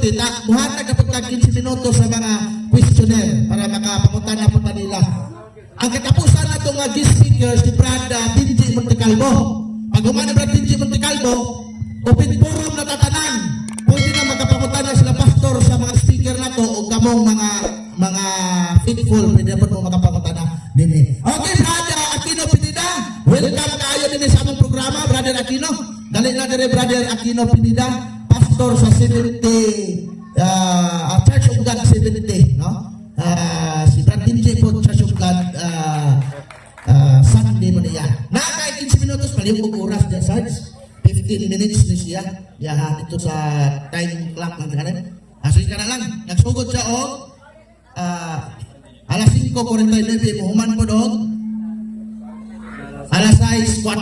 consulted, buhat na kapag 15 minutos sa mga questionnaire para makapamutan na po nila. Ang katapusan na itong guest speaker, si Brad Benji Montecalvo. Pag humana Brad Benji Montecalvo, open forum na tatanan. Pwede na magkapamutan na sila pastor sa mga speaker na to o kamong mga faithful, pwede na po makapamutan na din. Okay, Brother Aquino Pineda, welcome kayo din sa among programa, Brother Aquino. Dali na din Brother Aquino Pineda, pastor sa 70, Church of God 70, no? Si Brad Benji po, Church of God, Sunday mo na yan. Nakakay 15 minutos, palihog oras dyan, Sarge. 15 minutes na siya. Yahan ito sa time clock ng kanan. Sige ka na lang. Nagsugod siya o alas 5:49, muhuman po doon. Alas 6:04.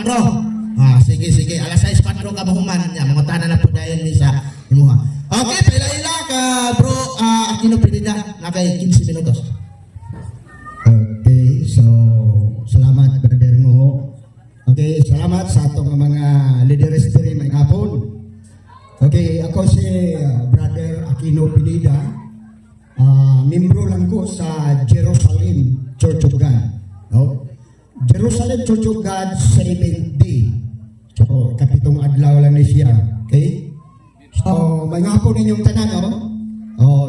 Sige. Alas 6:04 ka mahuman niya. Mga tanan na po dahil ni sa imuha. Okay, pila-ila ka bro Aquino Pineda. Nakay 15 minutos. Okay, so salamat brother mo. Okay, salamat sa atong mga leaders diri may hapon. Okay, ako si Brother Aquino Pineda. Membro lang ko sa Jerusalem Church of God. No? Jerusalem Church of God 70. So, kapitong adlaw lang ni siya. Okay? So, may hapon ninyong tanan, no?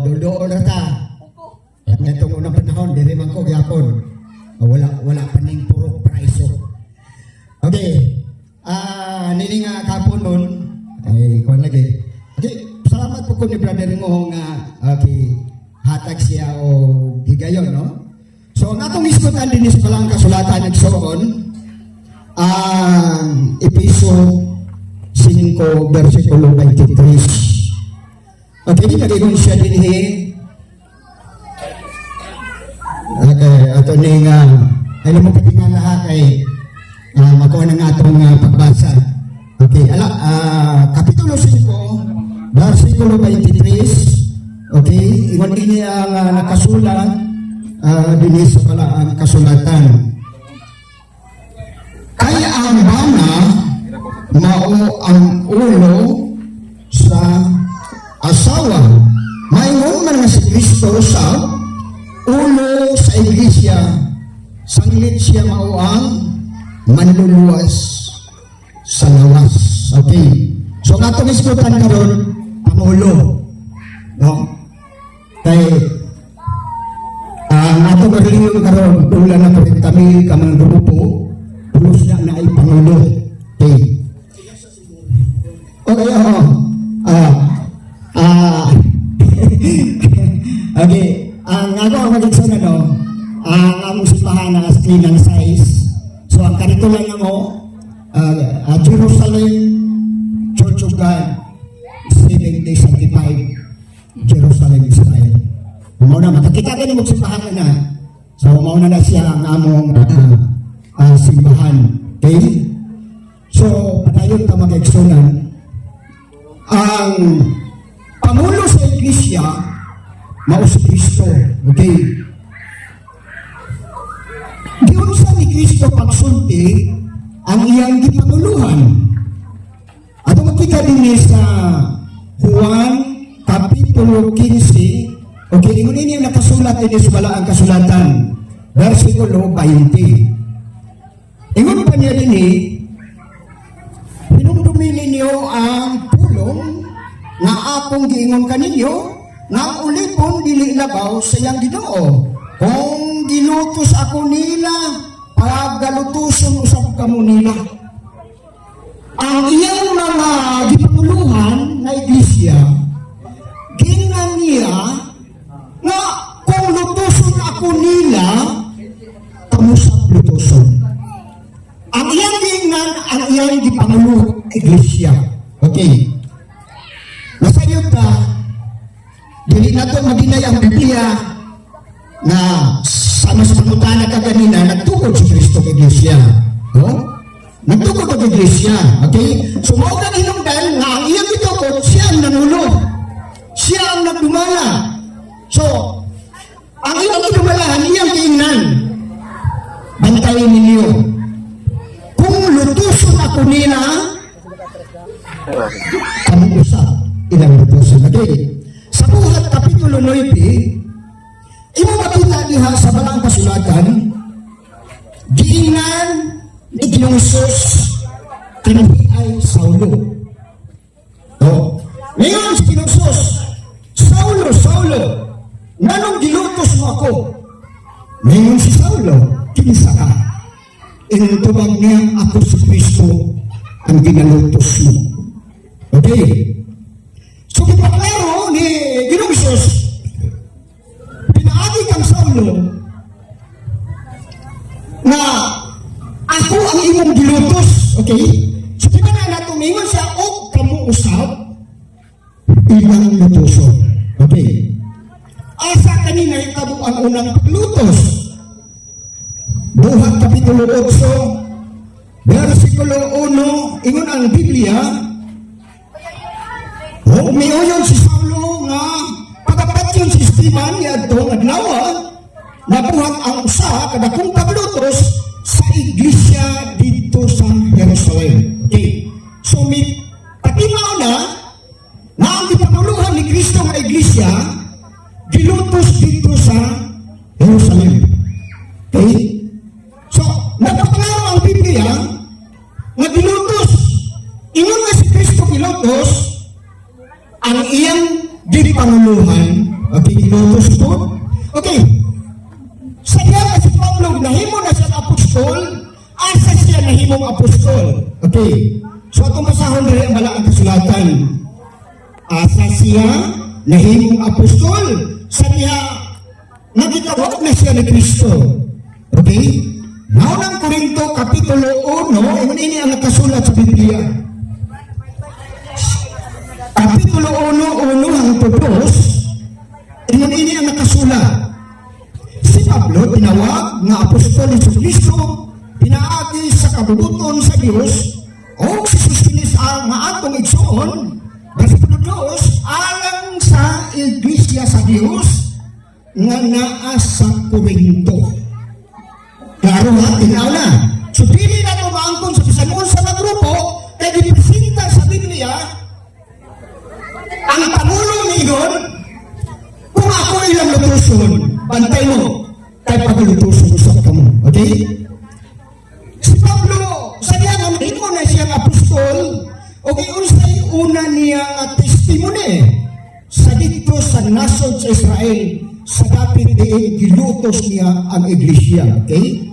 Doon na ta. At itong unang panahon, diri man ko gyapon. Wala pa ning puro praiso. Okay. Nini nga kapon nun, ay kuwan lagi. Okay, salamat po ko ni brother mo nga hatag siya o higayon, no? So, ang atong iskutan din is palang kasulatan nagsoon ang Episo 5, versikulo 23. Okay, nagiging siya din okay, ato ni nga alam mo pati nga lahat ay makuha ng atong pagbasa. Okay, Kapitulo 5, versikulo 23. Okay, ingon ini ang nakasulat din sa palaan kasulatan. Kaya ang bana mao ang ulo sa asawa. Maingon man nga si Kristo sa ulo sa iglesia, sanglit siya mao ang manluluwas sa lawas. Okay. So, katong iskutan karon Pangulo. No? Kaya, ang atong kariliyon karon tulan na po kami kamang grupo, pulos na na ay Pangulo. Okay. Okay, okay. Ang ako ang magiging ano, ang among simbahan na clean ang size. So, ang kanito lang mo, Jerusalem Church of God 7075 Jerusalem, Israel. Mauna, makikita ka ni magsimbahan na. So, mauna na siya ang among simbahan. Okay? So, padayon ka mag-eksunan. Ang Pangulo sa Iglesia, mao si Kristo. Okay? Diyon sa ni Kristo pagsulti ang iyang gipanguluhan. At makita din sa Juan Kapitulo 15, okay, ingon niya nakasulat din sa balaang kasulatan, versikulo 20. Ingon pa niya din pinumdumi ninyo ang pulong na akong giingon kaninyo, na ulipon dili labaw sa iyang Ginoo. Kung gilutos ako nila, paggalutuson usab kamo nila. Ang iyang mga gipanguluhan na iglesia, gingan niya na kung lutuson ako nila, kamusap lutuson. Ang iyang gingan, ang iyang gipanguluhan iglesia. Okay. Nasayod ka, dili na ito maginay ang Biblia na sama sa pangutana ka kanina, nagtukod si Kristo kay Iglesia. No? Nagtukod kay Iglesia. Okay? So, mao ka hinungdan na ang iyang itukod, siya ang nanulo. Siya ang nagdumala. So, ang iyang idumalahan, iyang kiingnan. Bantayin ninyo. Kung lutuson ako nila, kami usap, ilang lutuson. Okay? diha sa balang kasulatan, giingnan ni Ginoong Hesus kanihi ay Saulo. No? Ngayon si Ginoong Hesus, Saulo, Saulo, nganong gilutos mo ako? Ngayon si Saulo, kinsa ka? Inutubang niya ako si Kristo ang ginalutos mo. Okay? So, ipaklaro ni Ginoong Hesus, pinaagi kang Saulo na ako ang imong gilutos. Okay? So, di ba na tumingon siya o kamuusap ilang lutoson. Okay? Asa kanina itabo ang unang paglutos. Buhat Kapitulo 8, versikulo 1, ingon ang Biblia, umiuyon si Saulo nga pagapatyon si Esteban yadtong adlaw nabuhat ang usa kadakong paglutos sa iglesia dito sa Jerusalem. Okay. So may patimaw na ang ipaguluhan ni Kristo nga iglesia gilutos dito sa Jerusalem. Okay. So napaklaro ang Biblia nga gilutos. Ingon nga si Kristo gilutos ang iyang gipanguluhan. Okay, gilutos po. Okay. Sa iya nga si Pablo, nahimo na siyang apostol, asa siya nahimong apostol. Okay. So atong basahon rin ang balang kasulatan. Asa siya nahimong apostol. Sa iya, nagitawag na siya ni Kristo. Okay. Naunang Korinto, Kapitulo 1, ini ang nakasulat sa Biblia. Kapitulo 1 hangtod 2, ini ang nakasulat. Si Pablo, tinawag nga apostol ni Kristo, pinaagi sa kabubuton sa Dios, o si Sustinis ang maatong igsoon, versikulo 2, alang sa iglesia sa Dios nga naa sa Korinto. Klaro ha, tinaw na. So, pili na ito maangkong sa bisan sa mga grupo, kaya dipresenta sa Biblia, ang Pangulo ngayon, kung ako ilang lutuson, bantay mo, tayo pag-lutuson usap ka mo. Okay? Si Pablo, sa niya nga, hindi mo na siyang apostol, okay, unsay una niya testimony sa dito sa nasod sa Israel, sa dapit diin gilutos niya ang iglesia. Okay?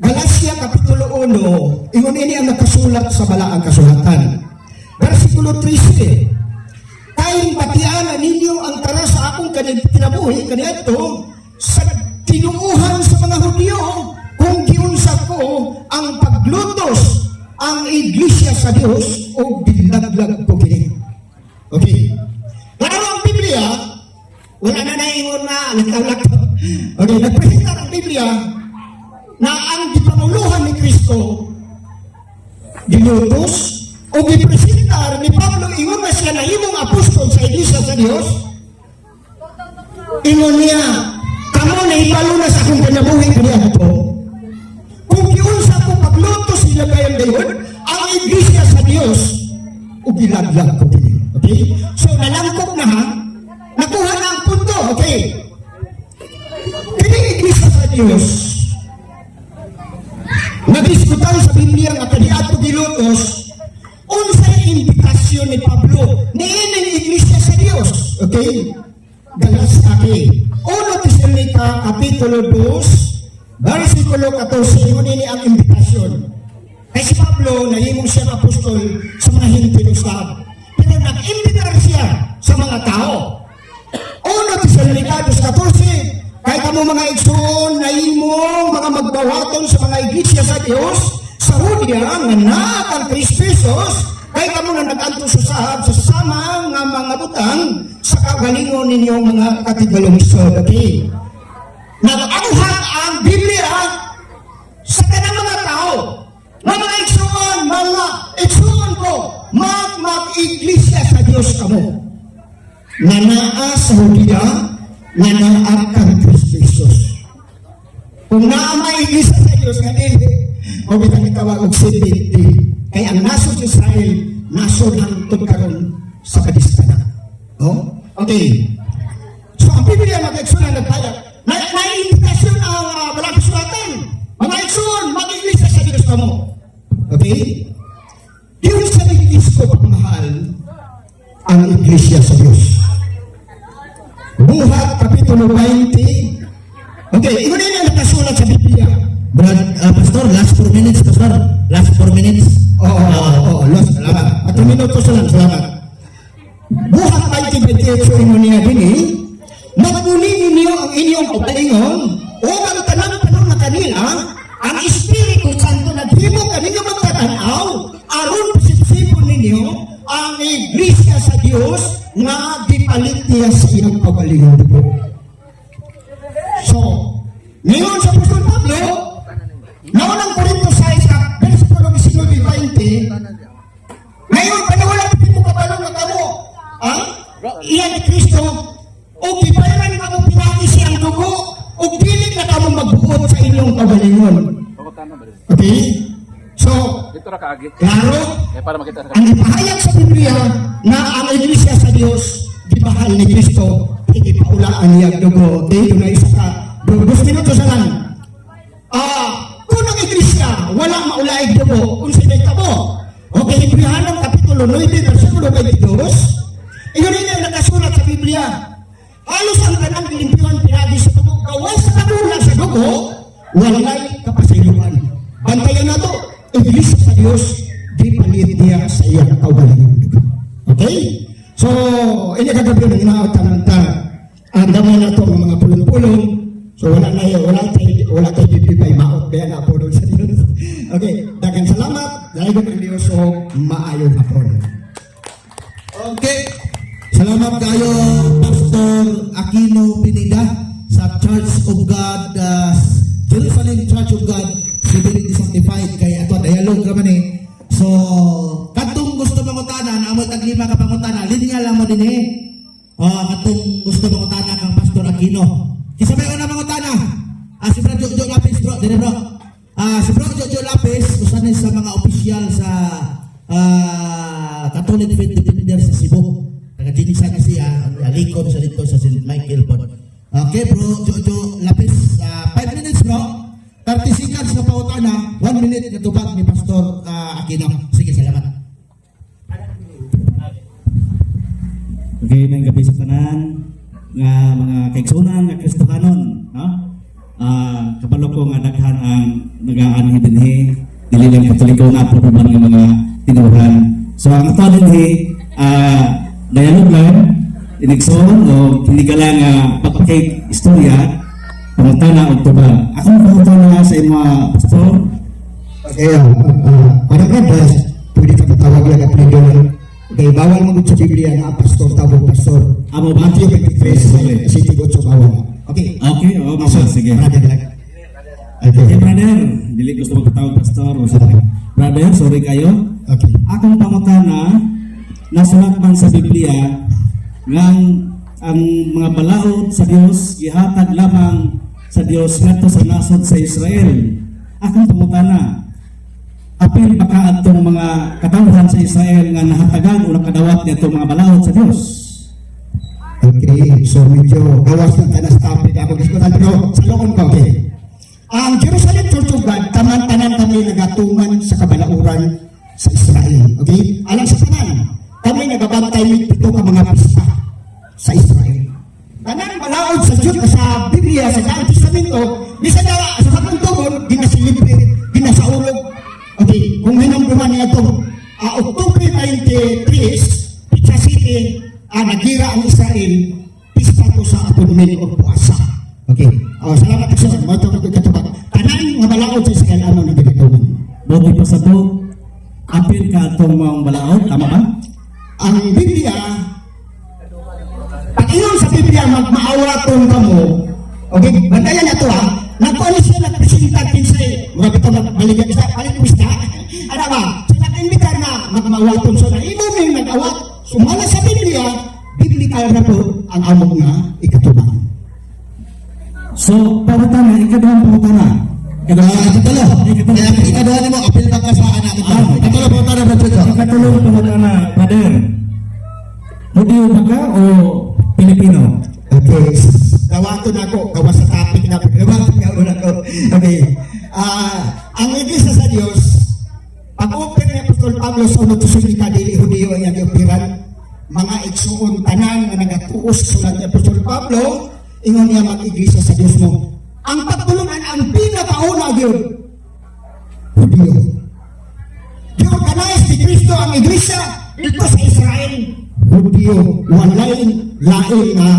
Galatia Kapitulo 1, ingon ini ang nakasulat sa balaang kasulatan. Versikulo 13, kay batian ninyo ang tara sa akong kinabuhi kaniadto sa tinuuhan sa mga Hudyo kung giunsa ko ang paglutos ang iglesia sa Dios o bilaglag ko kini. Okay. Klaro ang Biblia, wala na naingon na nagtawag. Okay, nagpresenta ang Biblia na ang gipanguluhan ni Kristo gilutos o gipresentar ni Pablo ingon na siya na imong apostol sa iglesia sa Dios. Ingon niya, kamo na ibalo na sa akong kinabuhi kaniadto. Kung giunsa ko paglutos nila kayang dayon, ang iglesia sa Dios o gilaglag ko din. Okay? So nalangkop na ha, nakuha na ang punto. Okay? Kini iglesia sa Dios, nagdiskutan sa Biblia nga kaniadto gilutos, unsay imbitasyon ni Pablo niining iglesia sa Dios. Okay? Galatia 1 Tesalonica Kapitulo 2, versikulo 14, yun ini ang imbitasyon. Kay si Pablo, nahimong siyang apostol sa mga hintil usab. Pero nag-imbitar siya sa mga tao. 1 Tesalonica 2:14, kay kamo mga igsoon nahimong mga magbawaton sa mga iglesia sa Dios, sa Hudia nga nakang Kristosos, kay kamo na nag-anto sa sahab sa sama nga mga butang sa kagalingon ninyong mga katigalungsod. Okay? Nag-auhat ang Biblia sa kanang mga tao. Mga igsoon ko, mag-iglesia sa Diyos kamo. Nanaa sa Hudia, nanaa kang Kristosos. Kung naamay iglesia sa Diyos, hindi, o bitang itawag og 70. Kaya ang nasod sa Israel, nasod hangtod karon sa kadiskana. No? Okay. So, ang Biblia mag-eksuna nagkaya, naiimbitas iglesia sa Diyos. Buhat, Kapitulo 20. Okay, ito na yung nakasulat sa Biblia. Pastor, last 4 minutes, Pastor. Last 4 minutes. Oo, salamat. At 2 minutos lang, salamat. Buhat 20:28 imo niya din magmuli ninyo ang inyong kaugalingon o ang tanang-tanong na kanila, ang Espiritu Santo na di mo kanina magtatanaw, aron pasipsipon ninyo ang iglesia sa Diyos na gipalit niya sa iyang kaugalingon. So, ngayon sa Apostol Pablo, naunang Korinto 6, versikulo 19-20, ngayon, panawala na mo kabalong na kamo, iyan ni Kristo, o gibayaran ka mo pinati siyang dugo, o pilit na kamo magbuot sa inyong kagalingon. Okay? So, Dito ra kaagi. klaro, Para makita sa ang ipahayag sa Biblia na ang iglesia sa Diyos, gibahal ni Kristo, igipaulaan niya ang dugo. Dito na isa ka, 2 minutos na lang. Kung ang iglesia, walang maulaig dugo, kung sinay tabo, okay, Hebrayanong Kapitulo 9, versikulo 22, iyon rin ang nakasulat sa Biblia. Halos ang tanang limpyuhan pinagi sa dugo, gawas sa kadula sa dugo, walay kapasayuan. Bantayan na to, iglesia sa Diyos, di palit niya sa iyang kaugalingon. Okay? So, ini kagabi ng inaautan ang dami na to ng mga pulong-pulong. So, wala tayo bibibay, maot ba na po doon sa Diyos. Okay, dagang salamat, dahil ng Diyos o maayong hapon. Okay. Salamat kayo, Pastor Aquino Pineda sa Church of God, Jerusalem Church of God, Civility Sanctified. Kaya ito, dialogue naman So, katong gusto mangutana, na mo taglima ka pangutana, linya lang mo din katong gusto mangutana kang Pastor Aquino. Kisabay ko na mangutana. Si Bro Jojo Lapis, bro. Dire, bro. Si Bro Jojo Lapis, usan sa mga opisyal sa Catholic Faith Defender sa Cebu. Nagajinisa na siya, alikod sa dito sa St. Michael po. Okay, Bro Jojo Lapis. 5 minutes, bro. 30 seconds na pautana. 1 minute na tubag ni Pastor Aquino. Sige, salamat. Okay, may gabi sa tanan nga mga kaigsunan nga Kristohanon, no? Kabalo ko nga daghan ang nagaanhi dinhi dili lang Katoliko na po man nga mga tinuhan. So ang ato dinhi dialogue lang inigsoon o hindi ka lang pagpakay istorya pangutana og tubag. Akong pangutana sa mga pastor. Okay, para brothers, pwede ka matawag yan at pwede okay, bawal mo sa Biblia na pastor, tawag pastor. Amo ba? Matthew 23, City God, so bawal. Okay. Okay, sige. Brother lang. Okay, brother, dili gusto magpatawag pastor o sorry. Brother, sorry kayo. Okay. Akong pangutana, nasulat man sa Biblia nga ang mga balaod sa Dios gihatag lamang sa Dios ngadto sa nasod sa Israel. Akong pangutana, apil baka adtong mga katawhan sa Israel nga nahatagan o nakadawat nitong mga balaod sa Dios. Okay, so medyo gawas ng tanas topic ako diskutan pero sa loon ko, okay. Ang Jerusalem Church of God, tanan-tanan kami nagatungan sa kabalauran sa Israel. Okay? Alang sa tanan, kami nagabantay ng 7 ka mga pista sa Israel. Tanan balaod sa Diyos sa Biblia, sa Daang Testamento, bisan na sa katong tugon, ginasilipin, ginasaulog. Okay, kung hinumduman niya ito, October 23, Pizza City, nagira ang Israel, pista ko sa atonement o puasa. Okay, salamat po sir, mo ito katubag. Tanan nga balaod sa Israel, ano na gagawin? Buti pa sa to, apil ka atong mga balaod, tama ba? Ang Biblia, pag iyon sa Biblia, magmaawaton ka mo, okay, bantayan na ito nagpano siya nagpresentar kinsay, mura ito magbaligyan isa, palit mo isa, ano ba, siya nag-invitar na magmaawaton siya na, imo may nag-awat, sumala sa Biblia, biblical na po ang amok na ikatubang. So, pangutana, ikaduhang pangutana. Ikatulo. Kaya ikadulo mo, apil ka sa anak ito. Ikatulo po tayo na dito. Ikatulong pangutana, brother. Hudyo ba ka o Pilipino? Okay, gawaton ako, gawa sa topic na gawaton ako. Okay, ang iglesia sa Diyos, pag-open ni Apostol Pablo sa unang tusulika, dili Hudiyo ang iyang opiran, mga igsuon tanan nga nagatuos sulat ni Apostol Pablo, ingon niya mag-iglesia sa Dios mo. Ang pagtulungan ang pinakauna gyud Hudyo. Giorganize ni Kristo ang iglesia dito sa Israel. Hudyo, walay lain nga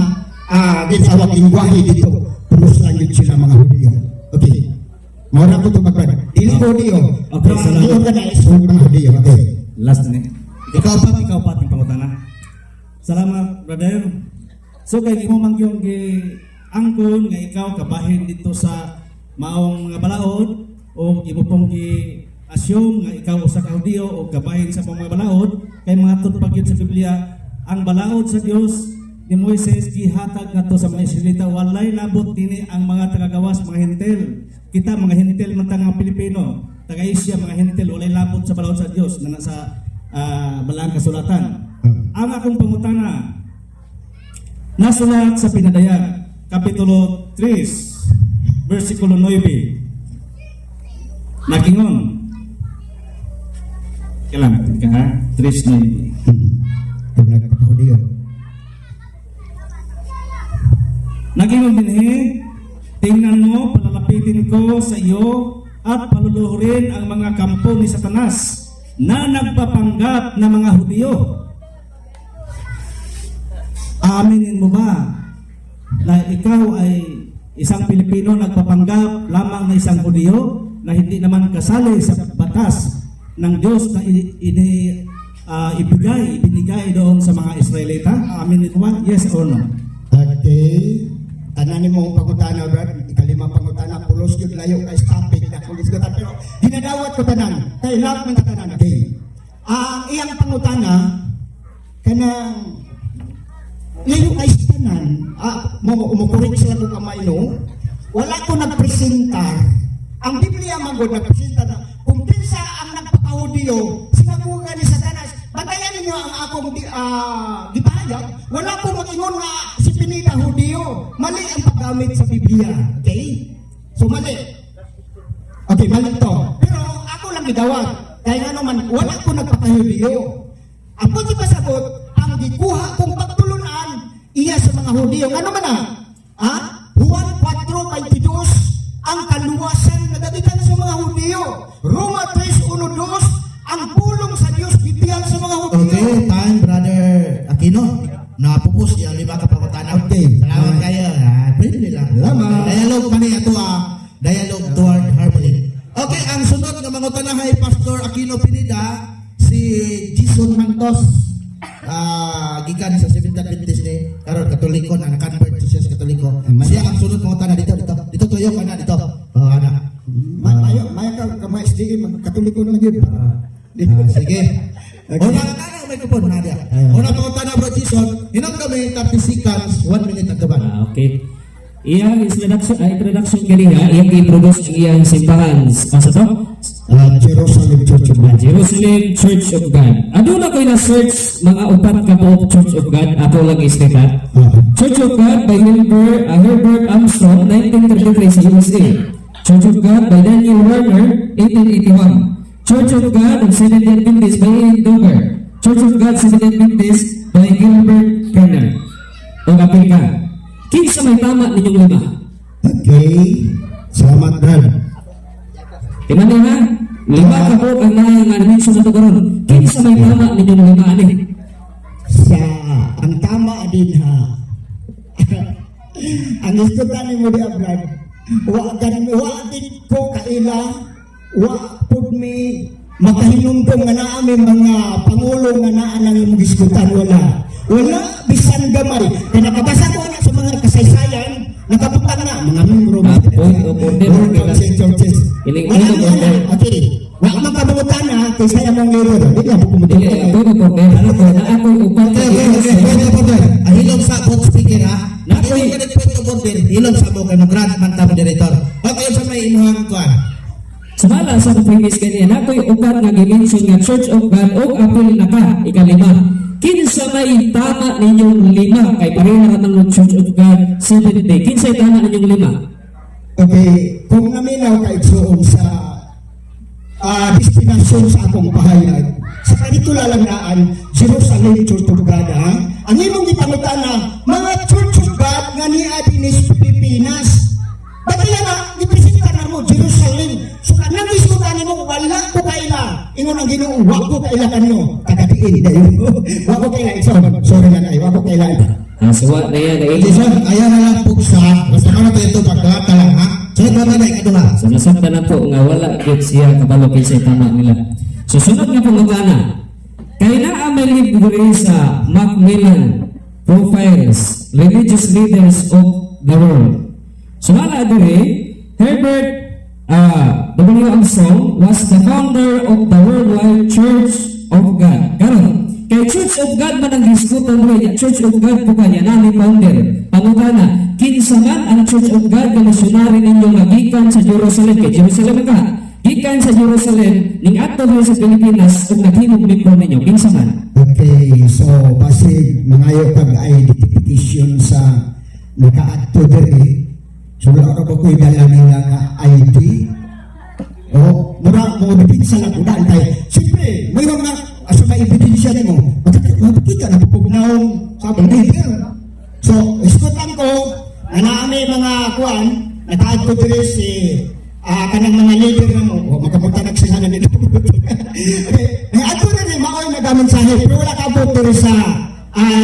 ginawag lingwahe dito. Pulos lang yun sila mga Hudyo. Okay. Maura ko ito magbrad. Dili Hudyo. Okay, Pero salamat. i-organize mga Hudyo. Okay. Last ni. Ikaw pa ting pangutana. Salamat, brother. So kay imo man yung angkon nga ikaw kabahin dito sa maong mga balaod o imo pong assume nga ikaw usa ka Hudiyo o kabahin sa mga balaod kay mga tutpag yun sa Biblia ang balaod sa Dios ni Moises gihatag ngadto sa mga Israelita walay labot dinhi ang mga tagagawas mga Hentil. Kita mga Hentil man mga Pilipino, taga-Asia mga Hentil walay labot sa balaod sa Dios na nasa balang kasulatan. Ang akong pangutana nasulat sa Pinadayag Kapitulo 3 versikulo 9 nagingon kailangan ka ha 3:9 Pag nagpaka-Hudyo. nagingon din tingnan mo palalapitin ko sa iyo at paluluhurin ang mga kampo ni Satanas na nagpapanggap na mga Hudiyo. Aaminin mo ba na ikaw ay isang Pilipino nagpapanggap lamang na isang Hudiyo na hindi naman kasali sa batas ng Diyos na ibinigay doon sa mga Israelita? Aaminin mo ba? Yes or no? Okay. Tanan mo pangutana, brad. Ikalima pangutana, pulos yun layo kay topic na kung diskutan. Pero ginadawat ko tanan. Kay lahat ng tanan. Okay. Ang iyang pangutana, kanang layo kay tanan, umukurik sila kung kamay, no? Wala ko nagpresenta. Ang Biblia magod nagpresenta na kung pinsa ang nagpaka-Hudyo, sinabugan ni Satanas, bantayan ninyo ang akong gipahayag, wala ko mag-ingon nga si Pinida Hudyo. Mali ang paggamit sa Biblia. Okay? So mali. Okay, mali to. Pero ako lang gidawat. Kaya nga naman, wala ko nagpaka-Hudyo. Ako di pasagot, ang gikuha kong pagtulunan, iya sa mga Hudyo. Ano man na? Juan 4:22, ang kaluwasan na daditan sa mga Hudyo. Roma 3:1-2, ang pulong sa Diyos bibiyang sa mga Hudyo. Okay, time, brother Aquino. Napupus yung 5 ka pangutana. Okay. Salamat kayo. Pwede lang. Salamat. Dialogue pa niya ito, dialogue toward harmony. Okay, ang sunod na mangutana kay Pastor Aquino Pineda, si Jason Mantos. Gikan sa Seventh Adventist ni karon Katoliko na convert siya sa Katoliko. Siya ang sunod mangutana dito tuyo ka na dito. Ana. Maya ka mga SDM, Katoliko na yun. Sige. Una ka na microphone na dia. Una pangutana bro Jason, hinong kami 30 seconds, 1 minute ang tuban. Okay. Iyang introduction kaniya, iyang i-produce ang iyang simbahan. Asa to? Jerusalem Church of God. Jerusalem Church of God. Ano na kayo na-search mga upat ka po Church of God? Ako lang istikat. Church of God by Herbert Armstrong, 1933 sa USA. Church of God by Daniel Werner, 1881. Church of God of Seventh Adventist by Ian Dover. Church of God Seventh Adventist by Gilbert Kerner. O kapil ka. Kinsa may tama ninyong 5? Okay. Salamat, brad. Tingnan niyo ha? 5 ka po ang na-mention na ito karon. Kinsa may tama ninyong 5 ani? Ang tama din ha. Ang gusto tani mo diya, brad. Wa din ko kaila. Wa pud mi makahinungdong nga naa may mga pangulo nga naa nang imong gisgutan wala bisan gamay. Kaya nakabasa ko na sa mga kasaysayan, nakabutang na mga membro Point of order. churches. Ining Wala point of na, order. okay. Wa makabutan na kay saya mong lero. Di ba ko mo Dili, point of order. Ano po, na ako'y upat ka Pwede po doon. Ang hilong sa both speaker ha. Nakoy. Pwede po doon. Hilong sa book kay mag-grant man tamo director. Okay, sa may imuhang kuan. Sumala sa previous kanina, nako'y upat nga gimension nga Church of God o apil na ka, ika-5. Kinsa may tama ninyong 5 kay pareha naman ng Church of God 7 day. Kinsa tama ninyong 5? Okay, kung naminaw ka igsuon sa destinasyon sa akong pahayag, sa sa dito lalangaan, Jerusalem Church of God, ha? Ang imong gipangutan na, mga Church of God nga ni Adinis Pilipinas. Ba't yan na, ipresenta na mo, Jerusalem. So, nangis ko tani mo, wala ko kaila. Ingon ang Ginoo, wag ko kaila kanyo. Kagadiin na yun. Wag ko kaila, sorry lang ay, wag ko kaila. Suwa na yan. Hindi sir, ayaw na lang pugsa. Basta ka na ito pagkata lang ha. So ito na ito na. So nasabta na po nga wala gyud siya kabalo kinsa tama nila. So sunod nga pangutana. Kay naa may libre sa Macmillan Profiles, Religious Leaders of the World. So wala diri, Herbert W. Armstrong was the founder of the Worldwide Church of God. Karon, kay Church of God man ang diskutan mo, Church of God po kanya na ni founder. Pangutana, kinsa man ang Church of God nga misyonary ninyo nga gikan sa Jerusalem, kay Jerusalem ka. Gikan sa Jerusalem, ning adto sa Pilipinas ug naghimog membro ninyo, kinsa man? Okay, so basig mangayo kag identification sa nakaadto diri. So wala ka ba ko'y dala nila nga ID? O, mura mo ebidensya na kuda tayo. Siyempre, mayroon na asa may ebidensya mo. Makita na pupugnaong sa leader. So, iskutan ko na naami mga kuwan, nakaadto diri si kanang mga leader na mo. O, magkapuntanak sila na nito. May ato na rin, maoy nagamensahe, pero wala ka po diri sa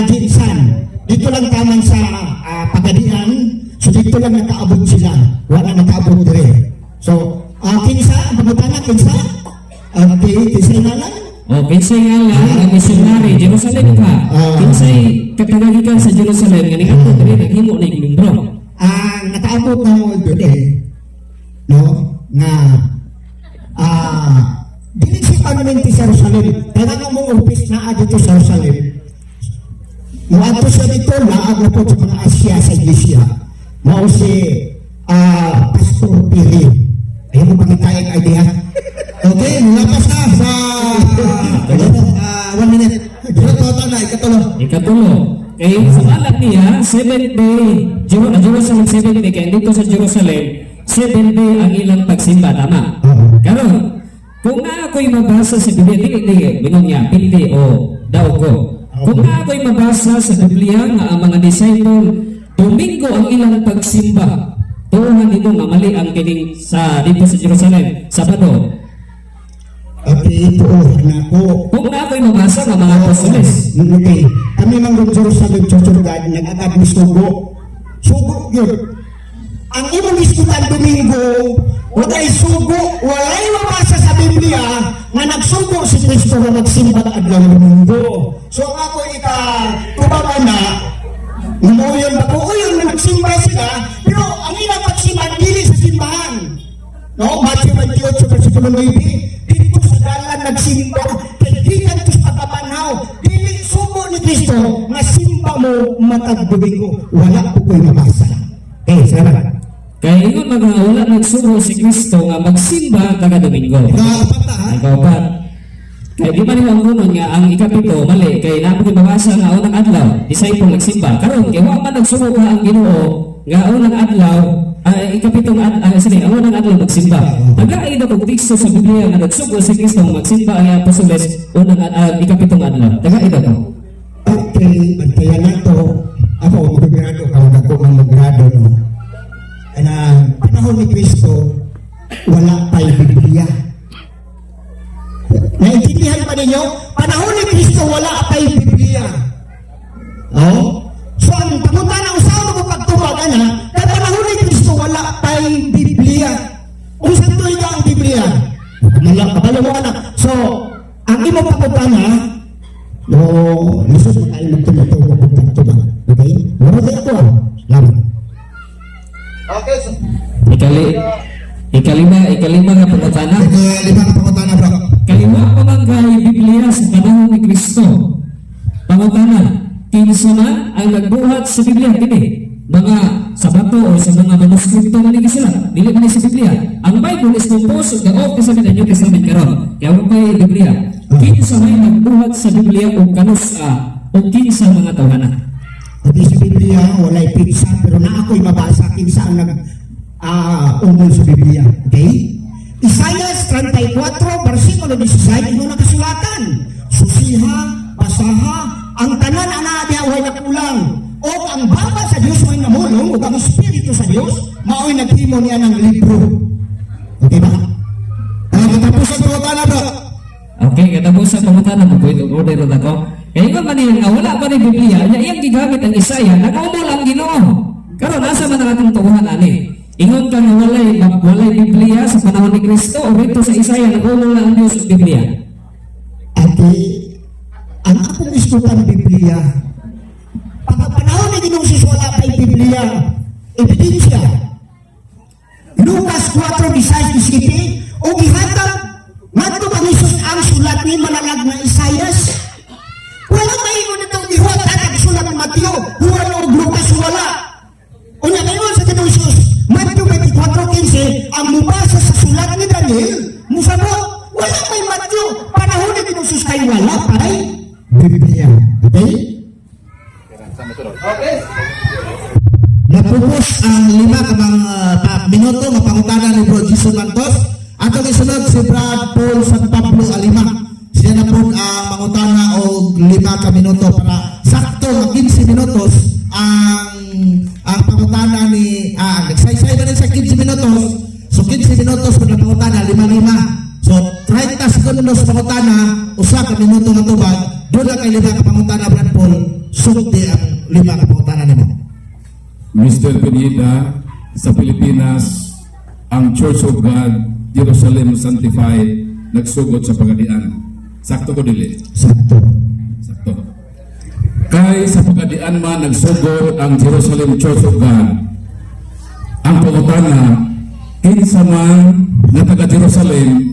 Ginsan. Dito lang taman sa Pagadian. So dito lang nakaabot sila. Wala nakaabot diri. So, kinsa, ang pagutana, kinsa? Kinsa nga lang? O kinsa nga lang ang missionary Jerusalem ka. Kinsay katagagikan sa Jerusalem nga ning adto diri naghimo ning membro. Nakaabot na mo diri. No? Nga dili si permanente sa Jerusalem. Kaya nga mong office na dito sa Jerusalem. Muadto siya dito, laag na po sa mga Asya sa Iglesia. Mao si Pastor Pili. Ayaw mo pakita yung idea? Okay, lapas na sa 1 minute. Pero ito na, Ikatulo. Kay sa alat niya, 7 day, Jerusalem 7 day, kaya dito sa Jerusalem, 7 day ang ilang pagsimba, tama? Karon, kung na ako'y mabasa sa Biblia, dili, binong niya, pili o daw ko. Kung na ako'y mabasa sa Biblia nga ang mga disciple, Domingo ang ilang pagsimba, tuuhan nito nga mali ang kining sa dito sa Jerusalem, Sabado. Okay, ito na ko. Kung na ako'y mabasa ng mga apostoles, Okay. Kami mang Jerusalem Church of God, nag-agad ni Sugo. Sugo yun. Ang imong diskutan Domingo, walay sugo, walay mabasa sa Biblia, nga nagsugo si Kristo na nagsimba na adlaw Domingo. So ako tubaban na, umuyon ba ko? Uyon, nagsimba sila, pero ang ilang pagsimba, dili sa simbahan. No? Matthew 28, versikulo 9, dito sa dalan nagsimba, kaibigan ko sa pagpapanaw, dili sugo ni Kristo, nga simba mo matag Domingo. Wala po ko'y mabasa. Okay, salamat. kaya ingon mga wala nagsugo si Kristo nga magsimba kada Domingo. Ikaw kaya di man ang kunon nga ang ikapito mali kay napag mabasa nga unang adlaw disciple nagsimba karon kay wa man nagsugo ka ang Ginoo nga unang adlaw ikapitong ang unang adlaw magsimba. Nagaay na kog teksto sa Biblia nga nagsugo si Kristo magsimba ang apostoles unang ikapitong adlaw. Nagaay na ko. Okay, bantayan na to. Ako, maggrado ka, ako ang maggrado, no? Panahon ni Kristo, wala pa'y Biblia. Naintindihan pa ninyo? Panahon ni Kristo, wala pa'y Biblia. Oh? So, ang pangutan ng usawa ko pagtuwagan, ha? Kaya panahon ni Kristo, wala pa'y Biblia. Kung saan to ang Biblia? Kapalawan na. So, ang imong pangutan, ha? No, Jesus makay magtulog magtulog. Okay? Wala tayo ako. Salamat. Okay, so Ikalima nga pangutana. limang pangutana bro. Kaliwa pa man kay Biblia sa panahon ni Kristo. Pangutana, kinsa man ang nagbuhat sa Biblia kini? Mga sabato o sa mga manuskripto na nigi sila. Dili man sa Biblia. Ang Bible is composed of the Old Testament and New Testament karon. Kaya mo kay Biblia. Kinsa may nagbuhat sa Biblia o kanusa o kinsa mga tawhana. Hindi sa Biblia, walay pizza, pero na ako'y mabasa kinsa ang umol sa Biblia. Okay? Isaiah 34, versikulo 16, ino nakasulatan. basiha, basaha, ang tanan ana diha way nakulang. O ang baba sa Dios way namulong, ug ang Espiritu sa Dios mao'y naghimo niya ng libro. Okay ba? Katapusan po na bro. Okay, katapos sa pangutan mo point of order ron ako. Kaya nga man nga wala pa ni Biblia, nya iyang gigamit ang Isaya, nagaumo lang Ginoo. Karon asa man ang atong tuuhan ani? Ingon ka nga walay Biblia sa panahon ni Kristo o dito sa Isaya nagaumo lang ang Dios sa Biblia. Ate, ang akong istutan Biblia, pagkapanahon ni Ginoong Jesus wala pa'y Biblia, ebidensya. Lucas 4:16, o gihatag ngadto kang Hesus ang sulat ni manalag na Isayas. Wala maingon na itong gihatag ang sulat ng Mateo, Juan o Lucas wala. O nga maingon sa Ginoong Jesus, Mateo 24:15, ang mubasa sa sulat ni Daniel, musabo, wala may Mateo, panahon ni Ginoong Jesus kay wala pa'y Biblia. Okay? Napupos ang 5 ka mga minuto nga pangutanan ni Bro Jason Mantos. Atong isunod si Brad Paul San Pablo Alima. Siya na po ang mangutana og 5 ka minuto para sakto nga 15 minutos ang pangutana ni nagsaysay na rin sa 15 minutos. So 15 minutos po na pangutana 5-5. So 30 segundos pangutana, usa ka minuto nga tubag. Doon lang kay 5 ka pangutana Brad Paul. Sugdi ang 5 ka pangutana nimo. Mr. Pineda, sa Pilipinas, ang Church of God, Jerusalem Sanctified, nagsugod sa pagadian. Sakto ko dili? Sakto. Sakto. Kay sa pagadian man, nagsugod ang Jerusalem Church of God. Ang pangutana, kinsa man na taga Jerusalem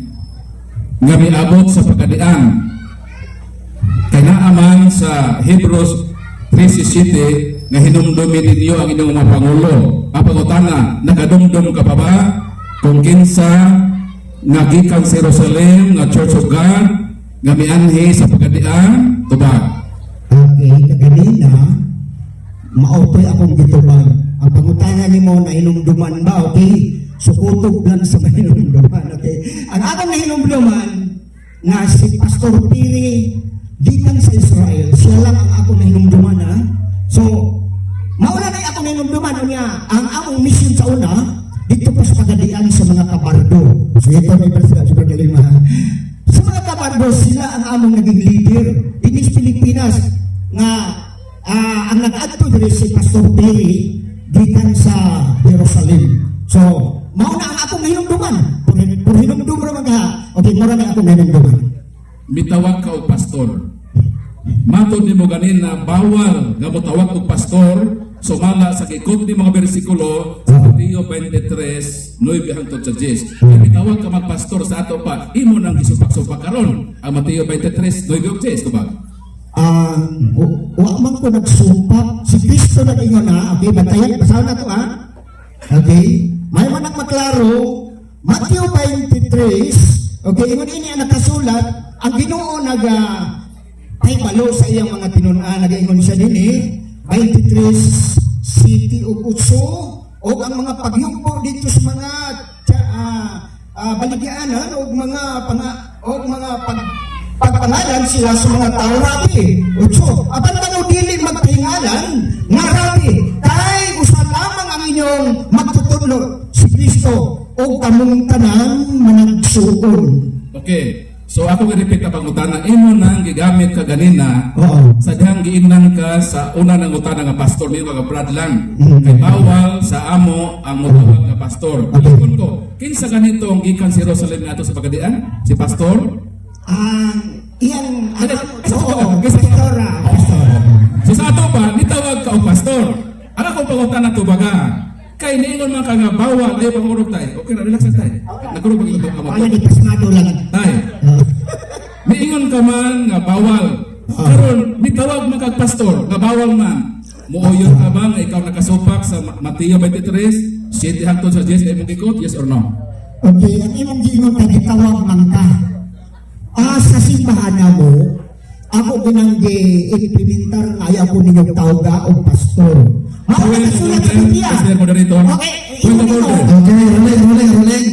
nga miabot sa pagadian. Kay naaman sa Hebrews 3:17 nga hinumdumin ninyo ang inyong mga pangulo. Ang pangutana, nakadumdum ka pa ba kung kinsa nga gikan sa Jerusalem nga Church of God nga mianhi sa pagadian tubag? Okay, kaganina, mautoy akong gitubag. Ang pangutana ni mo na hinumduman ba, okay? Sukutog lang sa hinumduman, okay? Ang akong hinumduman na si Pastor Piri, gikan sa Israel, siya lang ang akong hinumduman, ha? So, mauna na akong hinumduman niya, ang akong mission sa una, dito pa sa pagadian sa mga kabardo. So, ito may pasal sa pagkalima. Sa mga kabardo, sila ang among naging leader. Inis Pilipinas, nga ang nag-adto diri si Pastor Piri, gikan sa Jerusalem. So, mauna ang akong hinumduman. Pur hinumduman mga, okay, mura na akong hinumduman. Mitawag ka og pastor. Matod nimo ganin na bawal nga motawag og pastor sumala sa gikot ni mga bersikulo sa Mateo 23, 9 hangtod sa 10. Kaya mitawag ka magpastor sa ato pa, imo nang gisupak-supak karon ang Mateo 23, 9 ug 10 tubag. Wa man ko nagsupak, si Kristo nag-ingon na, okay, bantayan, basahan na to ha. Okay, may man maklaro, Mateo 23, okay, ingon ini ang nakasulat, ang Ginoo ay balo sa iyang mga tinunan, nag-ingon siya din 23 city o utso, o ang mga pagyugpo dito sa mga baligyanan o mga pagpangalan sila sa mga tao rabi. Utso, apan mo dili magpahingalan nga rabi, kay usa lamang ang inyong magtutudlo si Kristo o kamong tanan managsuon. Okay. So ako i-repeat ang pangutana, imo nang gigamit ka ganina. Oo. Sadyang giingnan ka sa una ng utana nga pastor, may mga brad lang. Kay bawal sa amo ang mutawag nga pastor. Ilikon ko, kinsa ganito ang gikan si Jerusalem nato sa pagadian? Si pastor? Iyan, Oo, pastora. So sa ato pa, nitawag ka og pastor. Ano kung pangutana to baga? Kay niingon man ka nga bawal, ayaw pang urog tayo. Okay, relax lang tayo. Nagurog pag ito ka Wala di pasmado lang. tayo. Niingon ka man nga bawal. Karon mitawag man kag pastor nga bawal man. Muuyon ka ba nga ikaw nakasupak sa Mateo 23, 7 hangtod sa 10 imong gikot? Yes or no? Okay, ang imong giingon kay gitawag man ka. Sa simbahan na mo, ako ginanggi implementar nga ayaw ko ninyong tawag o pastor. Point of order, Mr. Moderator. Okay, Point of order. Okay, rolling.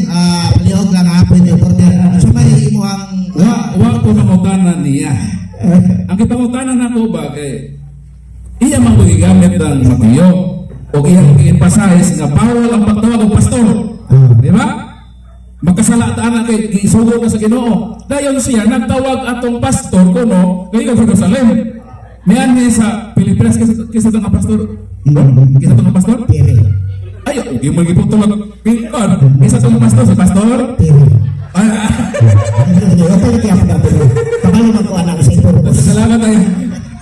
Palihog lang ha, point of order. So may imo ang Wa ko namutana niya. ang ipangutanan nako ba kay iya man magigamit ng matiyo o iyang i-emphasize nga bawal ang pagtawag og pastor. Di ba? Magkasalataan na kay isugo na sa Ginoo. Dayon siya nagtawag atong pastor kuno kay Jerusalem. Mian ni sa Pilipinas kisa nga pastor. Kisa nga pastor? Ay, okay man gipon tawag pinkan. Kisa nga pastor si pastor. Ay, salamat tayo.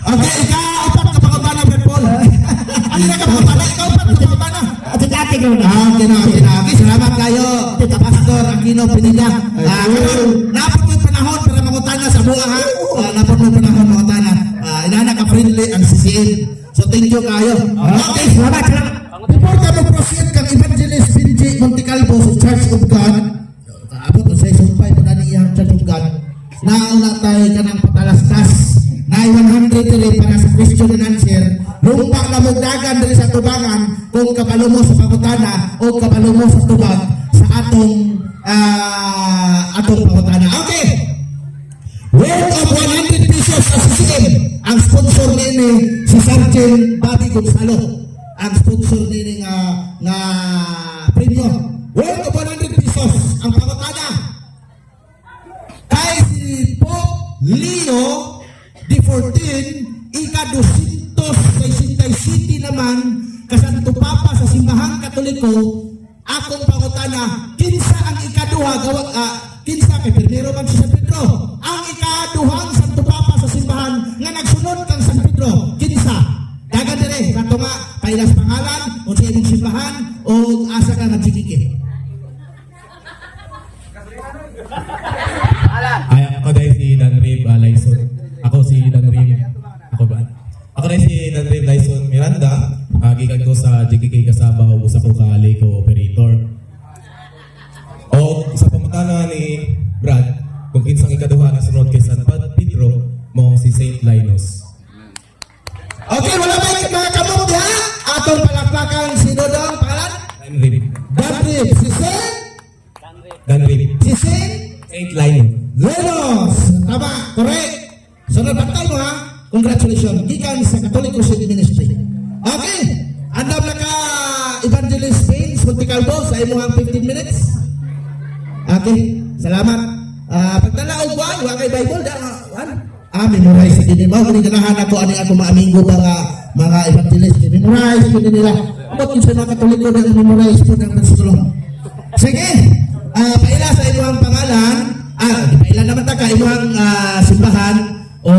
Okay, ikaw-apat ka pangutana, Brad Paul. Ano na ka pangutana? Ikaw-apat ka pangutana. Okay, salamat kayo. Pastor Aquino Pinilla. Napot mo panahon para mangutana sa buha, ha? Napot mo panahon mangutana. Inana ka friendly ang CCN. So thank you kayo. Okay, salamat. Before ka mag-proceed kang Evangelist Benji Montecalvo sa Church of God, abot sa season 5 na iyang Church of God, nauna tayo ka ng patalastas na 103 para sa question and answer. Lumpak na magdagan dali sa tubangan kung kabalo mo sa pangutana o kabalo mo sa tubag sa atong pangutana. Okay! Worth of 100 pesos sa CCM. Ang sponsor nini si Sergeant Bobby Gonzalo. Ang sponsor nini nga premium. Worth of 100 pesos ang pangutana. Kay si Pope Leo D14 ika-267 naman kasanto papa sa simbahang Katoliko. Akong pangutana, kinsa ang ikaduha kinsa kay primero man si San Pedro. Ang ikaduhang santo papa sa simbahan nga nagsunod kang San Pedro, kinsa? Dagan dire kato nga pailas pangalan unsa imong simbahan o asa ka nagsikike. Ay, ako dahil si Danrib Laison. Ako si Danrib. Ako dahil si Danrib Laison Miranda. Gikan ko sa JKK Kasabaw, usa ko ka Leico operator. O isa pamutana ni Brad, kung kinsang ikaduha na sunod kay San Pedro, mo si Saint Linus. Okay, wala ba yung mga kamong diha? Atong palakpakan si Dodong pangalan? Danrib. Danrib, si Saint? Danrib. Si Saint? Saint Linus. Lenos! Tama, correct. So napagtal mo ha? Congratulations. Gikan sa Catholic Crusade Ministry. Okay. Andam na ka Evangelist Vince Montecalvo sa imuhang 15 minutes. Okay. Salamat. Pagtala og buwan, wa kay Bible da wan. Memorize din mo. Kung ganahan ako ani ako maamingo mga evangelist. Memorize ko din nila. Abot yung sa mga Katoliko na memorize po ng versikulo. Sige. Paila sa imuhang pangalan. Paila naman ta ka imuhang simbahan o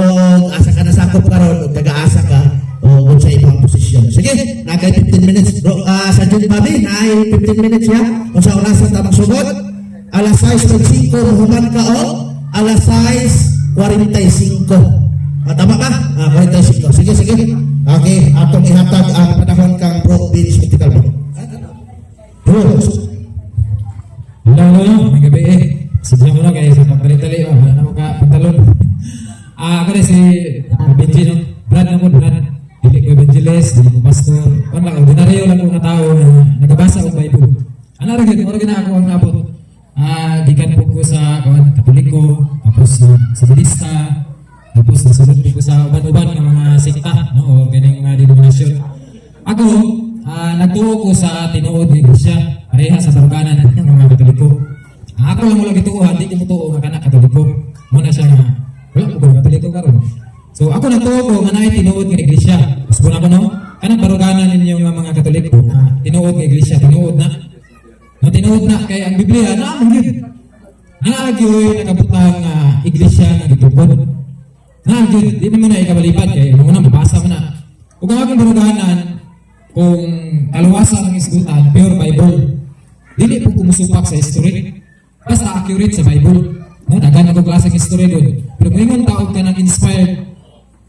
asa ka nasakop karon o taga-asa ka o sa imuhang posisyon. Sige, nagay 15 minutes. Sa John Bobby, nagay 15 minutes ya. Kung sa orasan tamang sugod, alas 6:05 human ka o alas 6:45. Tama ka? 45. Sige. Okay, atong ihatag ang panahon kang Bro Vince Montecalvo. Bro, Hello, may gabi eh. Sadya mo lang kayo sa pagpalitali. Wala naman ka pantalon. Ako na si Benji, no? Brad na mo, Brad. Dili ko evangelist, dili ko pastor. Wala, ordinaryo lang ko na tao na nagabasa ng Bible. Ano rin, oras na ako ang napot. Gikan po ko sa Katoliko, tapos sa Budista, tapos nasunod po ko sa uban-uban ng mga sekta, no? O ganyan mga denominasyon. Ako, nagtuo ko sa tinuod ng Iglesia, pareha sa baruganan ng mga Katoliko. Ako lang mo lang ituo, hindi ko mutuo nga kanak Katoliko. Muna siya nga, wala ko ba Katoliko karon. So ako nagtuo ko nga naay tinuod ng Iglesia. Mas ko na ko no, kanang baruganan ninyo mga Katoliko, tinuod ng Iglesia, tinuod na. No, tinuod na kay ang Biblia na among naagyoy nakabutang Iglesia nga gitugod. Naagyoy, di naman na ikabalipad kay mo na mabasa mo na. Ug ang akong baruganan kung kaluwasan ang isgutan, pure Bible. Dili po kumusupak sa history. Basta accurate sa Bible. No, dagan ako klaseng history doon. Pero ngayon taog ka ng inspired.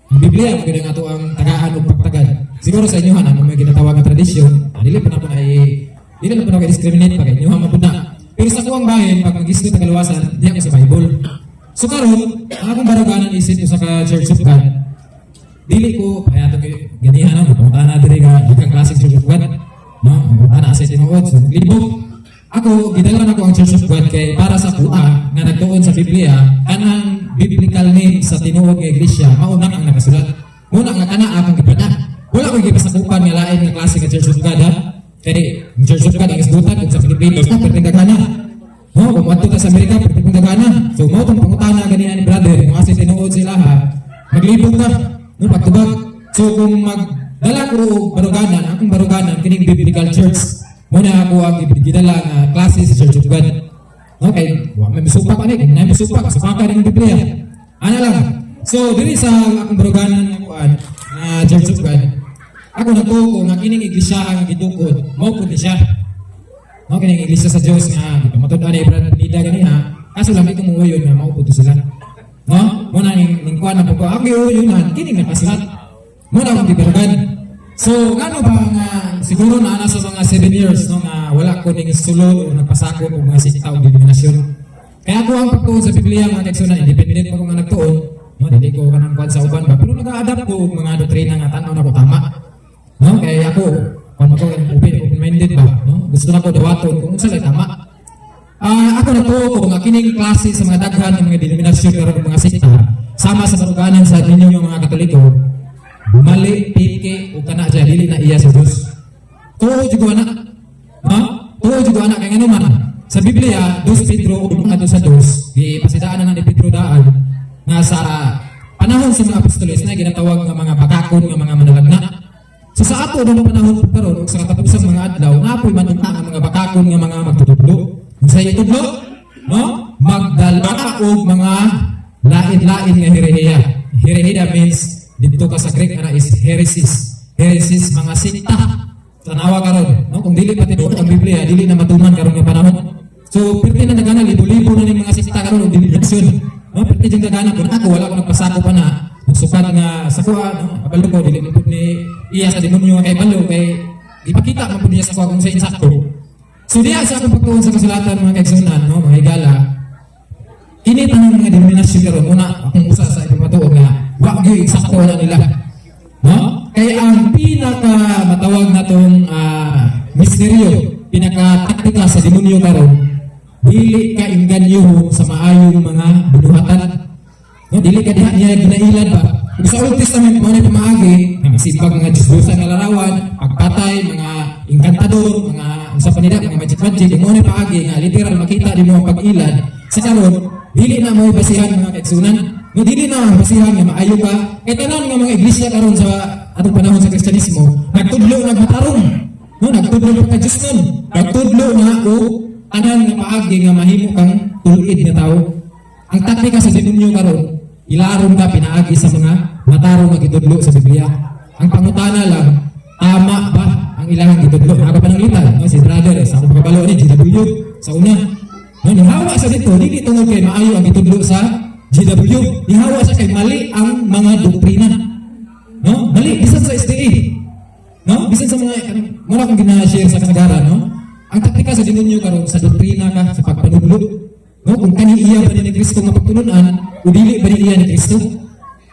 Ang Biblia, maganda nga ito ang tagaan o pagtagad. Siguro sa inyo, ano may ginatawag na tradisyon, dili pa na po na discriminate pa kayo. Inyo hamapod na. Pero sa kuwang bahin, pag mag-isgot ang kaluwasan, di ako sa Bible. So karon, ang akong baruganan isip ko sa Church of God, dili ko, kaya ito ganihan ako, pumunta na diri ka, ikang klaseng Church of God, no? Pumunta na sa tinuod, so maglibog. Ako, gidalhan ako ang Church of God kay para sa kuha nga nagtuon sa Biblia, kanang biblical original name sa tinuod nga iglesia mao na ang nakasulat. Muna nga kana akong gibana. Wala ko gipasakupan nga lain nga klase nga Church of God ha. Kaya ang Church of God ang isdutan kung sa Pilipinas na perting gagana. No, kung adto ta sa Amerika perting gagana. So mao tong pangutana ganina ni brother, kung asa tinuod sila ha, maglibog ka no pagtubag. So kung magdala ko og baruganan, akong baruganan kining biblical church. Muna ako ang gidala nga klase sa Church of God. Okay, wa may misupak ani, kung may misupak, supakan ning Biblia. Ana lang. So diri sa akong baruganan nga kuan na Church of God, ako natuko nga kining iglesia ang gitukod, mao pud ni siya. No, kining iglesia sa Dios nga gipamatod ani brad nida ganiha, kaso lang ito mo yun nga mao pud sila. No? Mo na ning kuan na pagko ako yun kining nakasulat. Mo na ang gibarugan. So, ano ba nga, siguro na sa mga 7 years, no, nga wala ko ning sulod o nagpasako o mga sita o denominasyon. Kaya ako ang pagtuon sa Biblia, mga teksunan, independent pa ko nga nagtuon, no, hindi ko kanang kuwan sa uban ba, pero nag-a-adapt ko og mga doktrina nga tanaw na ko tama. No, kaya ako, kung ako open-minded ba, no, gusto na ko dawaton kung saan ay tama. Ako natuo ko nga kining klase sa mga daghan ng mga denominasyon karon mga sekta, sama sa baruganan sa ninyo mga Katoliko, mali, pike, o kana siya, dili na iya sa Diyos. Tuo juga anak. Ha? Tuo juga anak, kaya nga naman. Sa Biblia, 2 Pedro, mga doon sa 2, di pasidaan na ni Pedro daan, nga sa panahon sa mga apostoles na ginatawag ng mga bakakon, ng mga manalagna. So sa ato, noong panahon po karon, sa katapusan mga adlaw, naapoy manunta ang mga bakakon, ng mga magtutudlo. Kung sa itudlo, no? Magdala o mga lain-lain nga herehiya. Herehiya means dito ka sa Greek ana is heresies. Heresies mga sekta. Tanawa karon, no? Kung dili pati doon ang Biblia, dili na matuman karon nga panahon. So, perti na nagana libo-libo na ning mga sekta karon og denominasyon. No, perti jing nagana kun ako wala ko nagpasako pa na. Nagsukat nga sa kuha, no? Kabalo ko dili mo ni iya sa demonyo kay balo kay ipakita man pud niya sa kuha kung sa insakto. So diya sa akong pagtuon sa kasulatan mga kaigsunan, no, mga higala. Kini tanang mga denominasyon karon una akong usa sa ipamatuod nga wa gyud eksakto na nila. No? Kaya ang pinaka matawag natong misteryo, pinaka taktika sa demonyo karon, dili ka inganyo sa maayong mga binuhatan. No, dili ka diha niya ginailan ba? Kung sa Old Testament mo na pamaagi, mga sipag mga Diyos-Diyosan nga larawan, pagpatay, mga inkantador, mga sa panida, mga magic-magic, mo na paagi nga literal makita din mo ang pag-ilan. Sa karon, dili na mo basihan mga kaigsunan. No, dili na basihan nga maayo ka. Kay tanan nga mga iglesia karon sa atong panahon sa Kristyanismo, nagtudlo nagmatarong. No, nagtudlo pa Diyos nun. Nagtudlo na o tanan nga paagi nga mahimo kang tulid nga tao. Ang taktika sa demonyo karon, ilaron ka pinaagi sa mga matarong nga gitudlo sa Biblia. Ang pangutana lang, tama ba ang ilang gitudlo? Ako pa nang litan, no, si brother sa akong pagkabalo ni GW sa una. No, nihawa sa dito, dili tungod kay maayo ang gitudlo sa GW. Nihawa sa kay mali ang mga doktrina. No? Mali, bisan sa SDA. No? Bisan sa mga, muna kong gina-share sa kasagaran, no? Ang taktika sa demonyo karon sa doktrina ka, sa pagpanudlo. No? Kung kani iya ba ni Kristo nga pagtulunan, o dili ba ni iya ni Kristo?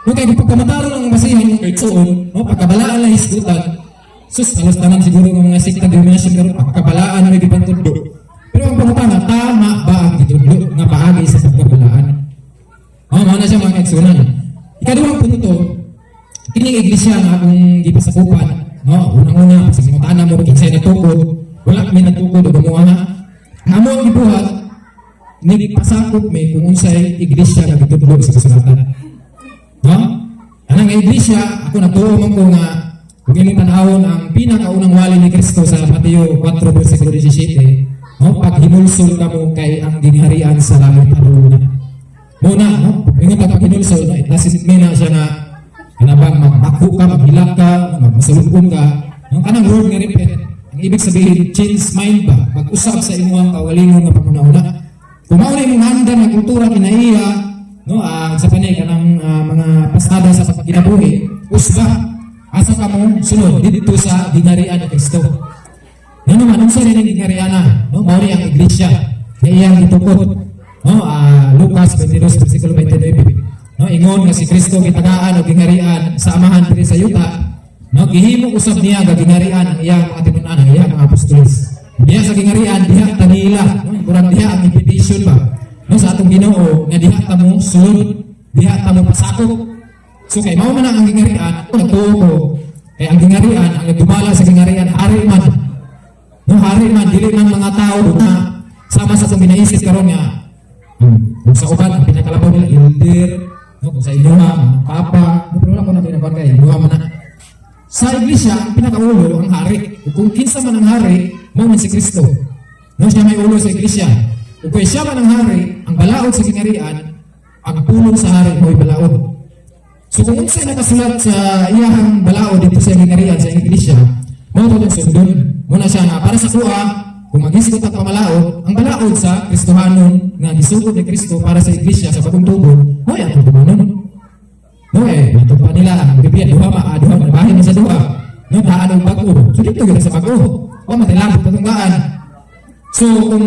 No? Kaya kung pagkamataron ang masihan ng kaitsoon, no? Pagkabalaan na hisgutan, sus, alas tanan siguro ng mga sikta denominasyon karon, pagkabalaan na may gipantudlo. Pero ang pangutana, tama ba ang gitudlo nga paagi sa pagkabalaan? Mana siya mga kaigsunan. Ikaduhang punto, kining iglesia nga akong gipasakupan, no, unang-una sa simutana mo kinsay natukod, wala kami natukod o gumawa nga. Amo ang gibuhat, nigpasakop may kung unsay iglesia nga gitudlo sa kasulatan. No? Anang nga iglesia, ako natuo man ko nga kung inyong tanawon ang pinakaunang wali ni Kristo sa Mateo 4 versikulo 17, no, pag hinulsol ka mo kay ang gingharian sa langit at lupa. Muna, no? Ingat ang pag-inulsol, no? It doesn't mean na siya na bang magbaku ka, maghilak ka, magmasulupon ka. Ang kanang word nga repeat, ang ibig sabihin, change mind ba? Mag-usap sa imuhang kawalingon nga pamunauna. Kung mauna yung handa na kultura kinaiya, no? Sa panay ka ng mga pasada sa pagkinabuhi, usba, asa ka mo sunod dito sa gingharian ni Kristo. Yan naman, ang sarili ng gingharian na, no? Mauna ang iglesia, na iyang itukot. No, Lucas 22 versikulo 29. No, ingon nga si Kristo gitagaan o gingharian sa amahan diri sa yuta. No, gihimo usab niya nga gingharian ang iyang mga tinunan, ang iyang mga apostoles. Diha sa gingharian diha tanila, no, kurang diha ang invitation ba. No, sa atong Ginoo nga diha ta mo sulod. diha ta mo pasakop. So kay mao man ang gingarian, nagtuo ko. Kay ang gingarian, ang nagdumala sa gingarian, hari man. No, hari man, dili man mga tao na sama sa itong ginaisis karon nga. Kung sa uban, ang pinakalabaw nila, elder, no, kung sa inyuha, mga papa, no, pero wala ko na pinakawan kay inyuha man na. Sa iglesia, ang pinakaulo, ang hari. Kung kinsa man ang hari, mo man si Kristo. No, siya may ulo sa iglesia. Kung kaya siya man ang hari, ang balaod sa gingarian, ang pulong sa hari mo'y balaod. So kung unsay nakasulat sa iyahang balaod dito sa gingarian sa iglesia, mo to sundon. Muna siya nga para sa kuha, kung mag-isgot at pamalaod, ang balaod sa Kristohanon na gisugod ni Kristo para sa iglesia sa bagong tubo, mo yan ang tumanon. No matong pa nila ang Biblia, duha na bahin na sa duha. No, daan ang bago. So dito gina sa bago. O matilang patunggaan. So kung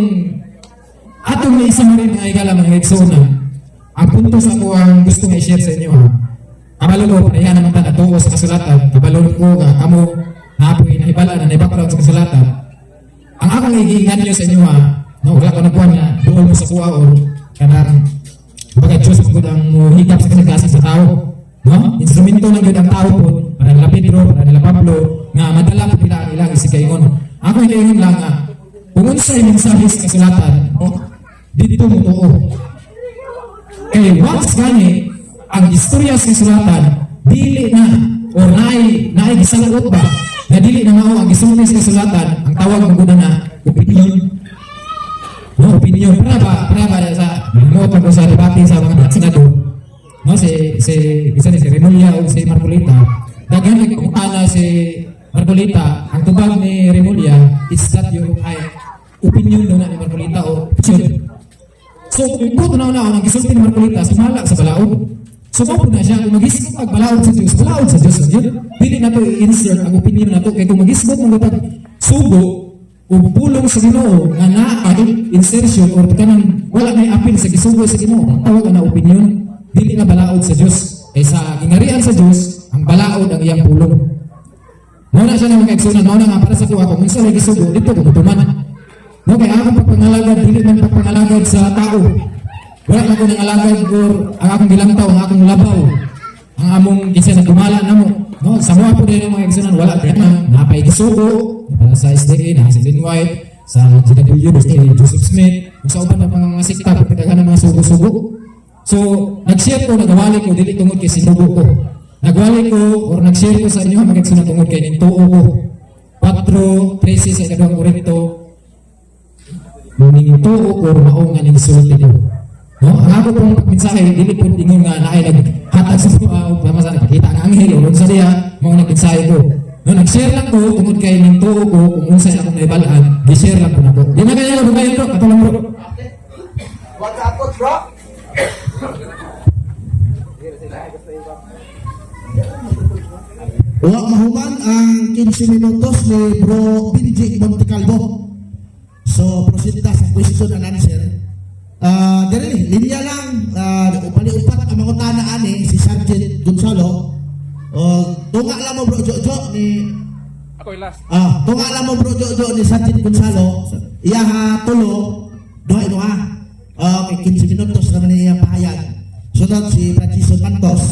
atong may isang rin nga igala mga eksona, ang punto sa ako ang gusto nga i-share sa inyo ha. Kabalo ko, pareha naman ta natuo sa kasulatan. Kabalo ko nga kamo napoy na ibala na background sa kasulatan. Ang akong igiingan nyo sa inyo ha, no, wala ko nagkuhan na doon mo sa kuha o kanang baga Diyos po ang higap sa kasagasa sa tao. No? Instrumento ng Diyos ang tao po, para nila Pedro, para nila Pablo, nga madala po nila ang ilang isikaingon. Ako hikaingon lang nga, kung unsay mensahe sa kasulatan, no, dito mo too. Kaya once gani, ang istorya sa kasulatan, dili na, or naay gisalagot ba, na dili na mao ang gisulti sa kasulatan, ang tawag mo na opinion. No, opinion. Para ba sa mo sa debate sa mga senador. No, isa ni si Remulla o si Marcolita. Daghan nagpapala si Marcolita, ang tubag ni Remulla is that your opinion na ni Marcolita o opinion. So, kung po na ang gisulti ni Marcolita, sumala sa balaod. So, kung na siya, kung mag-isip pag balaod sa Diyos ang Diyos. Dili na to i-insert ang opinion na to. Kaya kung mag-isip mo pag subo, kung pulong sa Ginoo nga naa insertion or kanang wala na apil sa gisugo sa Ginoo, ang tawag na opinion, dili na balaod sa Dios. Kay sa gingarian sa Dios, ang balaod ang iyang pulong. Mao na siya na mga igsunan, mao na nga para sa kuha ko, kung sa may gisugo dito ko tuman. No, kay akong pagpangalagad dili man pagpangalagad sa tao. Wala na ko nang alagad or ang akong gilantaw, ang akong labaw. Ang among kinsa na dumala namo. No, sa mga po din mga igsunan wala kaya na napay gisugo para sa SDA na si Lynn White, sa GW, Joseph Smith, kung sa uban na mga sikta, pagkatagan ng mga sugo-sugo. So, nag-share ko, nagawali ko, dili tungod kay sinugo ko. Nagwali ko, or nag-share ko sa inyo, magigsunod tungod kay nintuo ko. 4:13 sa ikadawang Korinto, nintuo ko, maungan ng sulti ko. No? Ang ako pong pagminsahe, dili po ingon nga na ay naghatag sa mga nakakita ang anghel, o sa diya, mga nagminsahe ko. No, nag-share lang ko, tungod kay nintuo ko, kung unsay akong naibalaan, gi-share lang ko na po. Di na ganyan lang, bro, katulang bro. What's up, bro? Wa mahuman ang 15 minutos ni Bro Benji Monticalvo. So, proceed na sa question and answer. Dere, linya lang, upali-upat ang mga tanaan si Sergeant Gonzalo. Tunga lang mo Bro Jojo ni... Ako yung last. Tunga lang mo Bro Jojo ni Sergeant Gonzalo. Iya tulo, duha. Okay, 15 minutos naman niya pahayag. Sunod si Francisco Santos.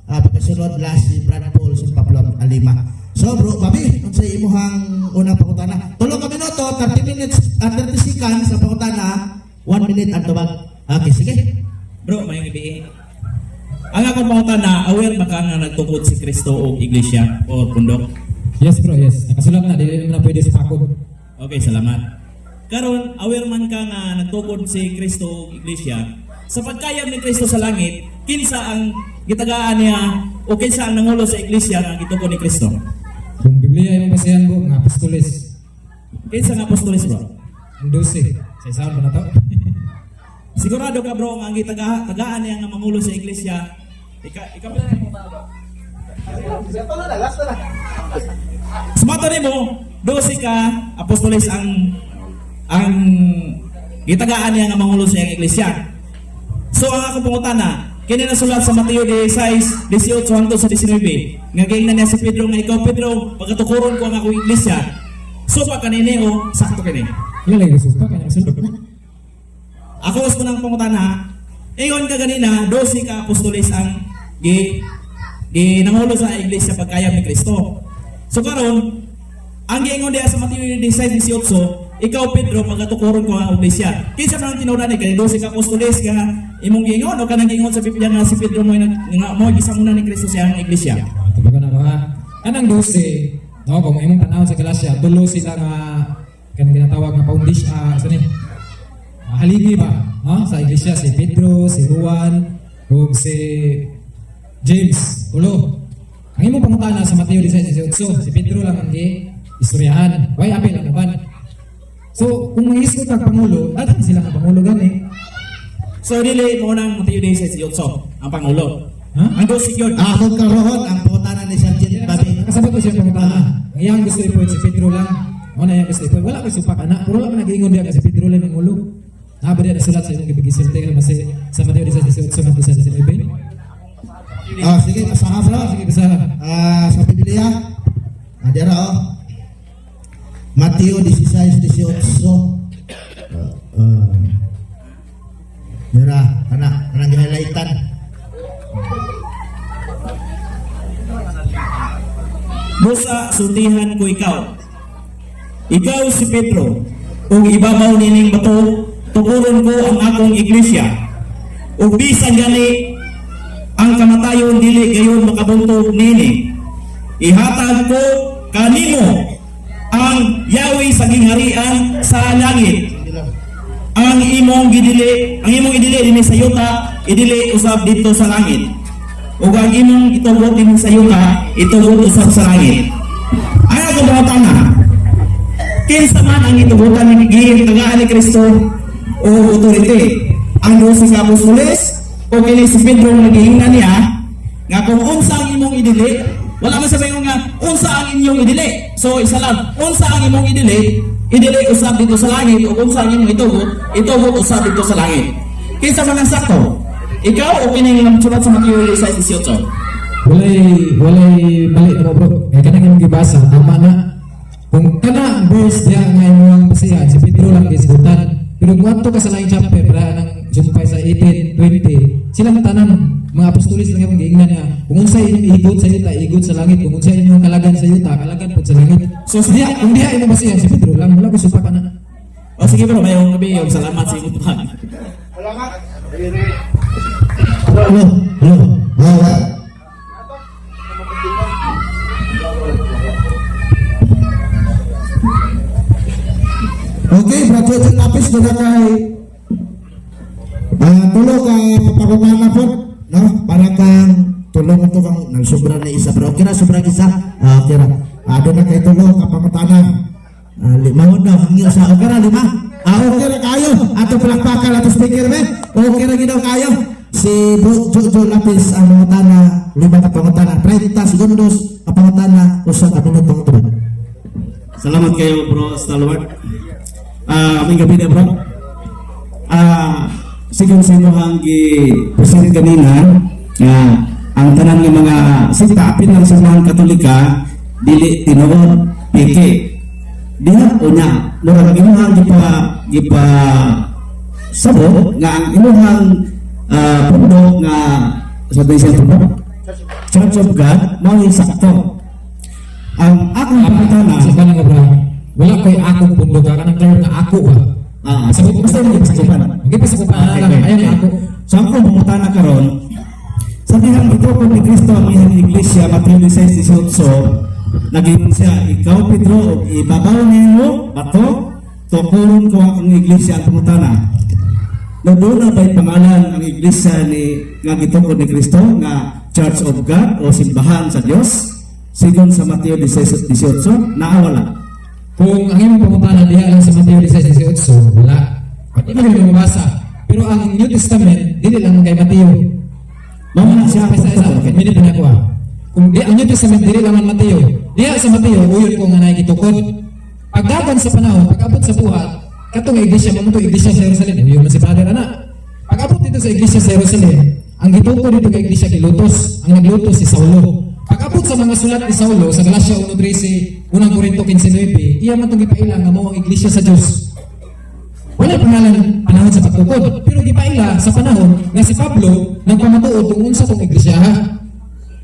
Pagkasunod last si Brad Paul si Pablo Alima. So bro, babi, kung sa imuhang unang pangutana. Tulong ka minuto, 30 minutes at 30 seconds sa pangutana, 1 minute ang tubag. Okay, sige. Bro, may ibig. Ang akong pangutana, aware ba ka nga nagtukod si Kristo o iglesia o pundok? Yes bro, yes. Nakasulat na, dili naman na pwede sa pakod. Okay, salamat. Karon, aware man ka nga nagtukod si Kristo o iglesia, sa pagkayam ni Kristo sa langit, kinsa ang gitagaan niya o kinsa ang nangulo sa iglesia nga gitukod ni Kristo? Kung Biblia yung basihan mo, mga apostoles. Kinsa nga apostoles bro? Ang 12. Sa isaon ba na to? Sigurado ka bro nga ang gitagaan niya nga mangulo sa iglesia. Ikaw na mo ba? Sumato nimo, 12 ka apostoles ang gitagaan niya nga mangulo sa iyang iglesia. So ang akong pangutana, kini nasulat sa Mateo 16:18 hangtod sa 19. Nga giingnan niya si Pedro nga ikaw Pedro, pagkatukuron ko ang akong iglesia. So pa kanini o sakto kini. Ilan lagi resulta kanya resulta. Ako us ko nang pangutana, Ingon ka ganina, 12 ka apostoles ang ginangulo sa iglesia pagkayam ni Kristo. So karon, ang giingon diya sa Mateo 16:18, ikaw Pedro pagatukuron ko ang iglesia. Kinsa man ang tinuran ni kay 12 ka apostoles nga imong giingon o kanang giingon sa Biblia nga si Pedro mo mo gisanguna ni Kristo sa iglesia. Tubaga na ba? Anang 12, no, kung imong tanaw sa Galacia, tulo sila nga kanang ginatawag nga foundation, haligi ba? No? Sa iglesia si Pedro, si Juan, ug si James, tulo. Ang imong pangutana sa Mateo 16:18, si Pedro lang ang istoryahan. Why apil ang uban? So, kung mahisgot ang pangulo, dapat sila ang pangulo gani. So dili mo nang Mateo 16:18 ang pangulo. Ha? Ang 12 yun. Ako karoon ang pangutanan ni Sergeant Babi. Kasabot ko siya pangutana. Ang iyang gusto i-point si Pedro lang. Ano na iyang gusto i-point? Wala ko supak anak. Puro lang nag-iingon diya kasi Pedro lang ang ulo. Naba diya nasulat sa inyong gibigisulti ka naman sa Mateo 16:18 at 19. Sige, basahan bro. Sige, basa. Sa Biblia, adira Mateo 16:18. Dira, kanang gihighlightan. Busa sultihan ko ikaw. Ikaw si Pedro. Ug ibabaw nining bato, tukuron ko ang akong iglesia. Ug bisan gani ang kamatayon dili gayon makabuntog nini. Ihatag ko kanimo ang Yahweh sa gingharian sa langit. Ang imong idili dinhi sa yuta, idili usab dito sa langit. Ug ang imong itugot dinhi sa yuta, itugot usab sa langit. Ano ko bawtana? Kinsa man ang itugutan ni tagaan ni Kristo o authority? Ang 12 ka apostoles o kini si Pedro nga nagihingnan niya nga kung unsa ang imong idili, wala man sabi nga unsa ang inyong idili. So isa lang, unsa ang imong idili usab dito sa langit o unsa ang imong itugot usab dito sa langit. Kinsa man ang sakto? Ikaw o kini nga sulat sa Mateo 16:18? Walay bali na mo bro. Kaya kanang imong gibasa, tama na. Kung kana ang verse diya nga imong basihan, si Pedro lang gisgutan. Pero kung ato ka sa laing chapter, para nang jumpay sa 18:20, silang tanan, mga apostolis lang yung giingnan niya. Kung unsay inyong igot sa yuta, igot sa langit. Kung unsay inyong kalagan sa yuta, kalagan po sa langit. So diya, kung diya imong basihan, si Pedro lang, wala ko supak na. O sige bro, mayong gabi, salamat sa imong tuhan. Okay, brother, tapos na kay tulo ka papagumana po, no? Para kang tulo mo to kang nagsobra na isa, pero okay na, sobra isa. Okay na. Doon na kay tulo ka pamutana. Lima mo na, hangyo sa okay na, lima. Okay na kayo. Ato palakpakan, ato speaker, be. Okay na ginaw kayo. Si Jojo Lapis ang pamutana, 5 ka pamutana, 30 segundos ka pamutana, usa ka minuto tuman. Salamat kayo bro Stalwart. Aming gabi na bro. Sigon sa inyong gi-present kanina ang tanan ng mga sikta apil ng Simbahan Katolika dili tinuod piki. Diha unya murag imuhang gipa sabot nga ang imuhang pundok nga sabi siya Church of God mao sakto. Ang akong pangutana Sa kanang Abraham, wala ko'y akong pundo ka, kanang klaro nga ako ba? sabi ko sa inyo pasakupan. Okay, pasakupan na lang, ayun ako. So ang pangutana karon sa dihang gituko ni Kristo ang iyang iglesia Mateo 16:18 naging siya ikaw Pedro o ibabaw nimo bato tukuron ko ang iglesia ang pangutana. Naduna ba'y pangalan ang iglesia ni nga gituko ni Kristo nga Church of God o simbahan sa Dios? Sigon sa Mateo 16:18 naawala. Kung ang imong pangutana diha lang sa Mateo 16:18, wala. Pati mo rin mabasa. Pero ang New Testament, dili lang kay Mateo. Mamana siya Minute na ako. Kung di ang New Testament dili lang ang Mateo. Diha sa Mateo, uyon ko nga nagitukod. Pagdagan sa panahon, pag-abot sa buhat, katong iglesia mo iglesia sa Jerusalem, uyon man si Father ana. Pag-abot dito sa iglesia sa Jerusalem, ang gitukod dito kay iglesia kilutos, ang naglutos si Saulo. Pag-abot sa mga sulat ni Saulo sa Galacia 1:13, 1 Corinto 15:9, iya man itong ipailang nga mo ang iglesia sa Diyos. Wala pangalan panahon sa pagtukod. Pero gipaila sa panahon nga si Pablo nagpamatuod kung unsa tong iglesia.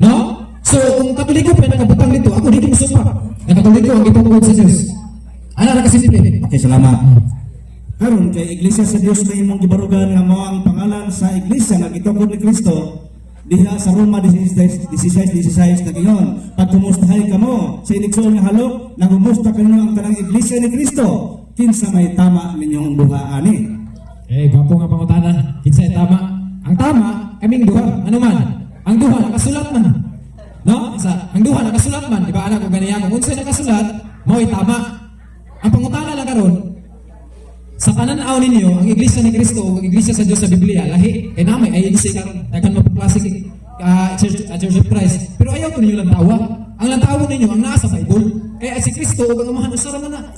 No? So, kung Katoliko pa nakabutang dito, ako dito musupa. Ang Katoliko ang gitungkod sa Diyos. Ano na kasimple? Okay, salamat. Karon kay Iglesia sa Dios na imong gibarugan nga mao ang pangalan sa iglesia nga gitukod ni Kristo diha sa Roma 16:16 na giyon. Pag kumustahay kamo sa iligsoon nga halok, nagumusta kanyo ang tanang iglesia ni Kristo. Kinsa may tama ninyong duha ani? Gwapo nga pangutana. Kinsa tama? Ang tama, kaming duha. Ano man? Ang duha nakasulat man. No? Ang duha nakasulat man. Di ba anak ko ganiya? Kung unsay nakasulat, mao'y tama. Ang pangutana lang karon, sa pananaw ninyo, ang iglesia ni Kristo o ang iglesia sa Diyos sa Biblia, lahi, kay namay, ay iglesia karon, dagan mapaplasik Church of Christ. Pero ayaw ko ninyo lantawa. Ang lantawa ninyo, ang nasa Bible, kaya si Kristo o ang amahan, usara man na.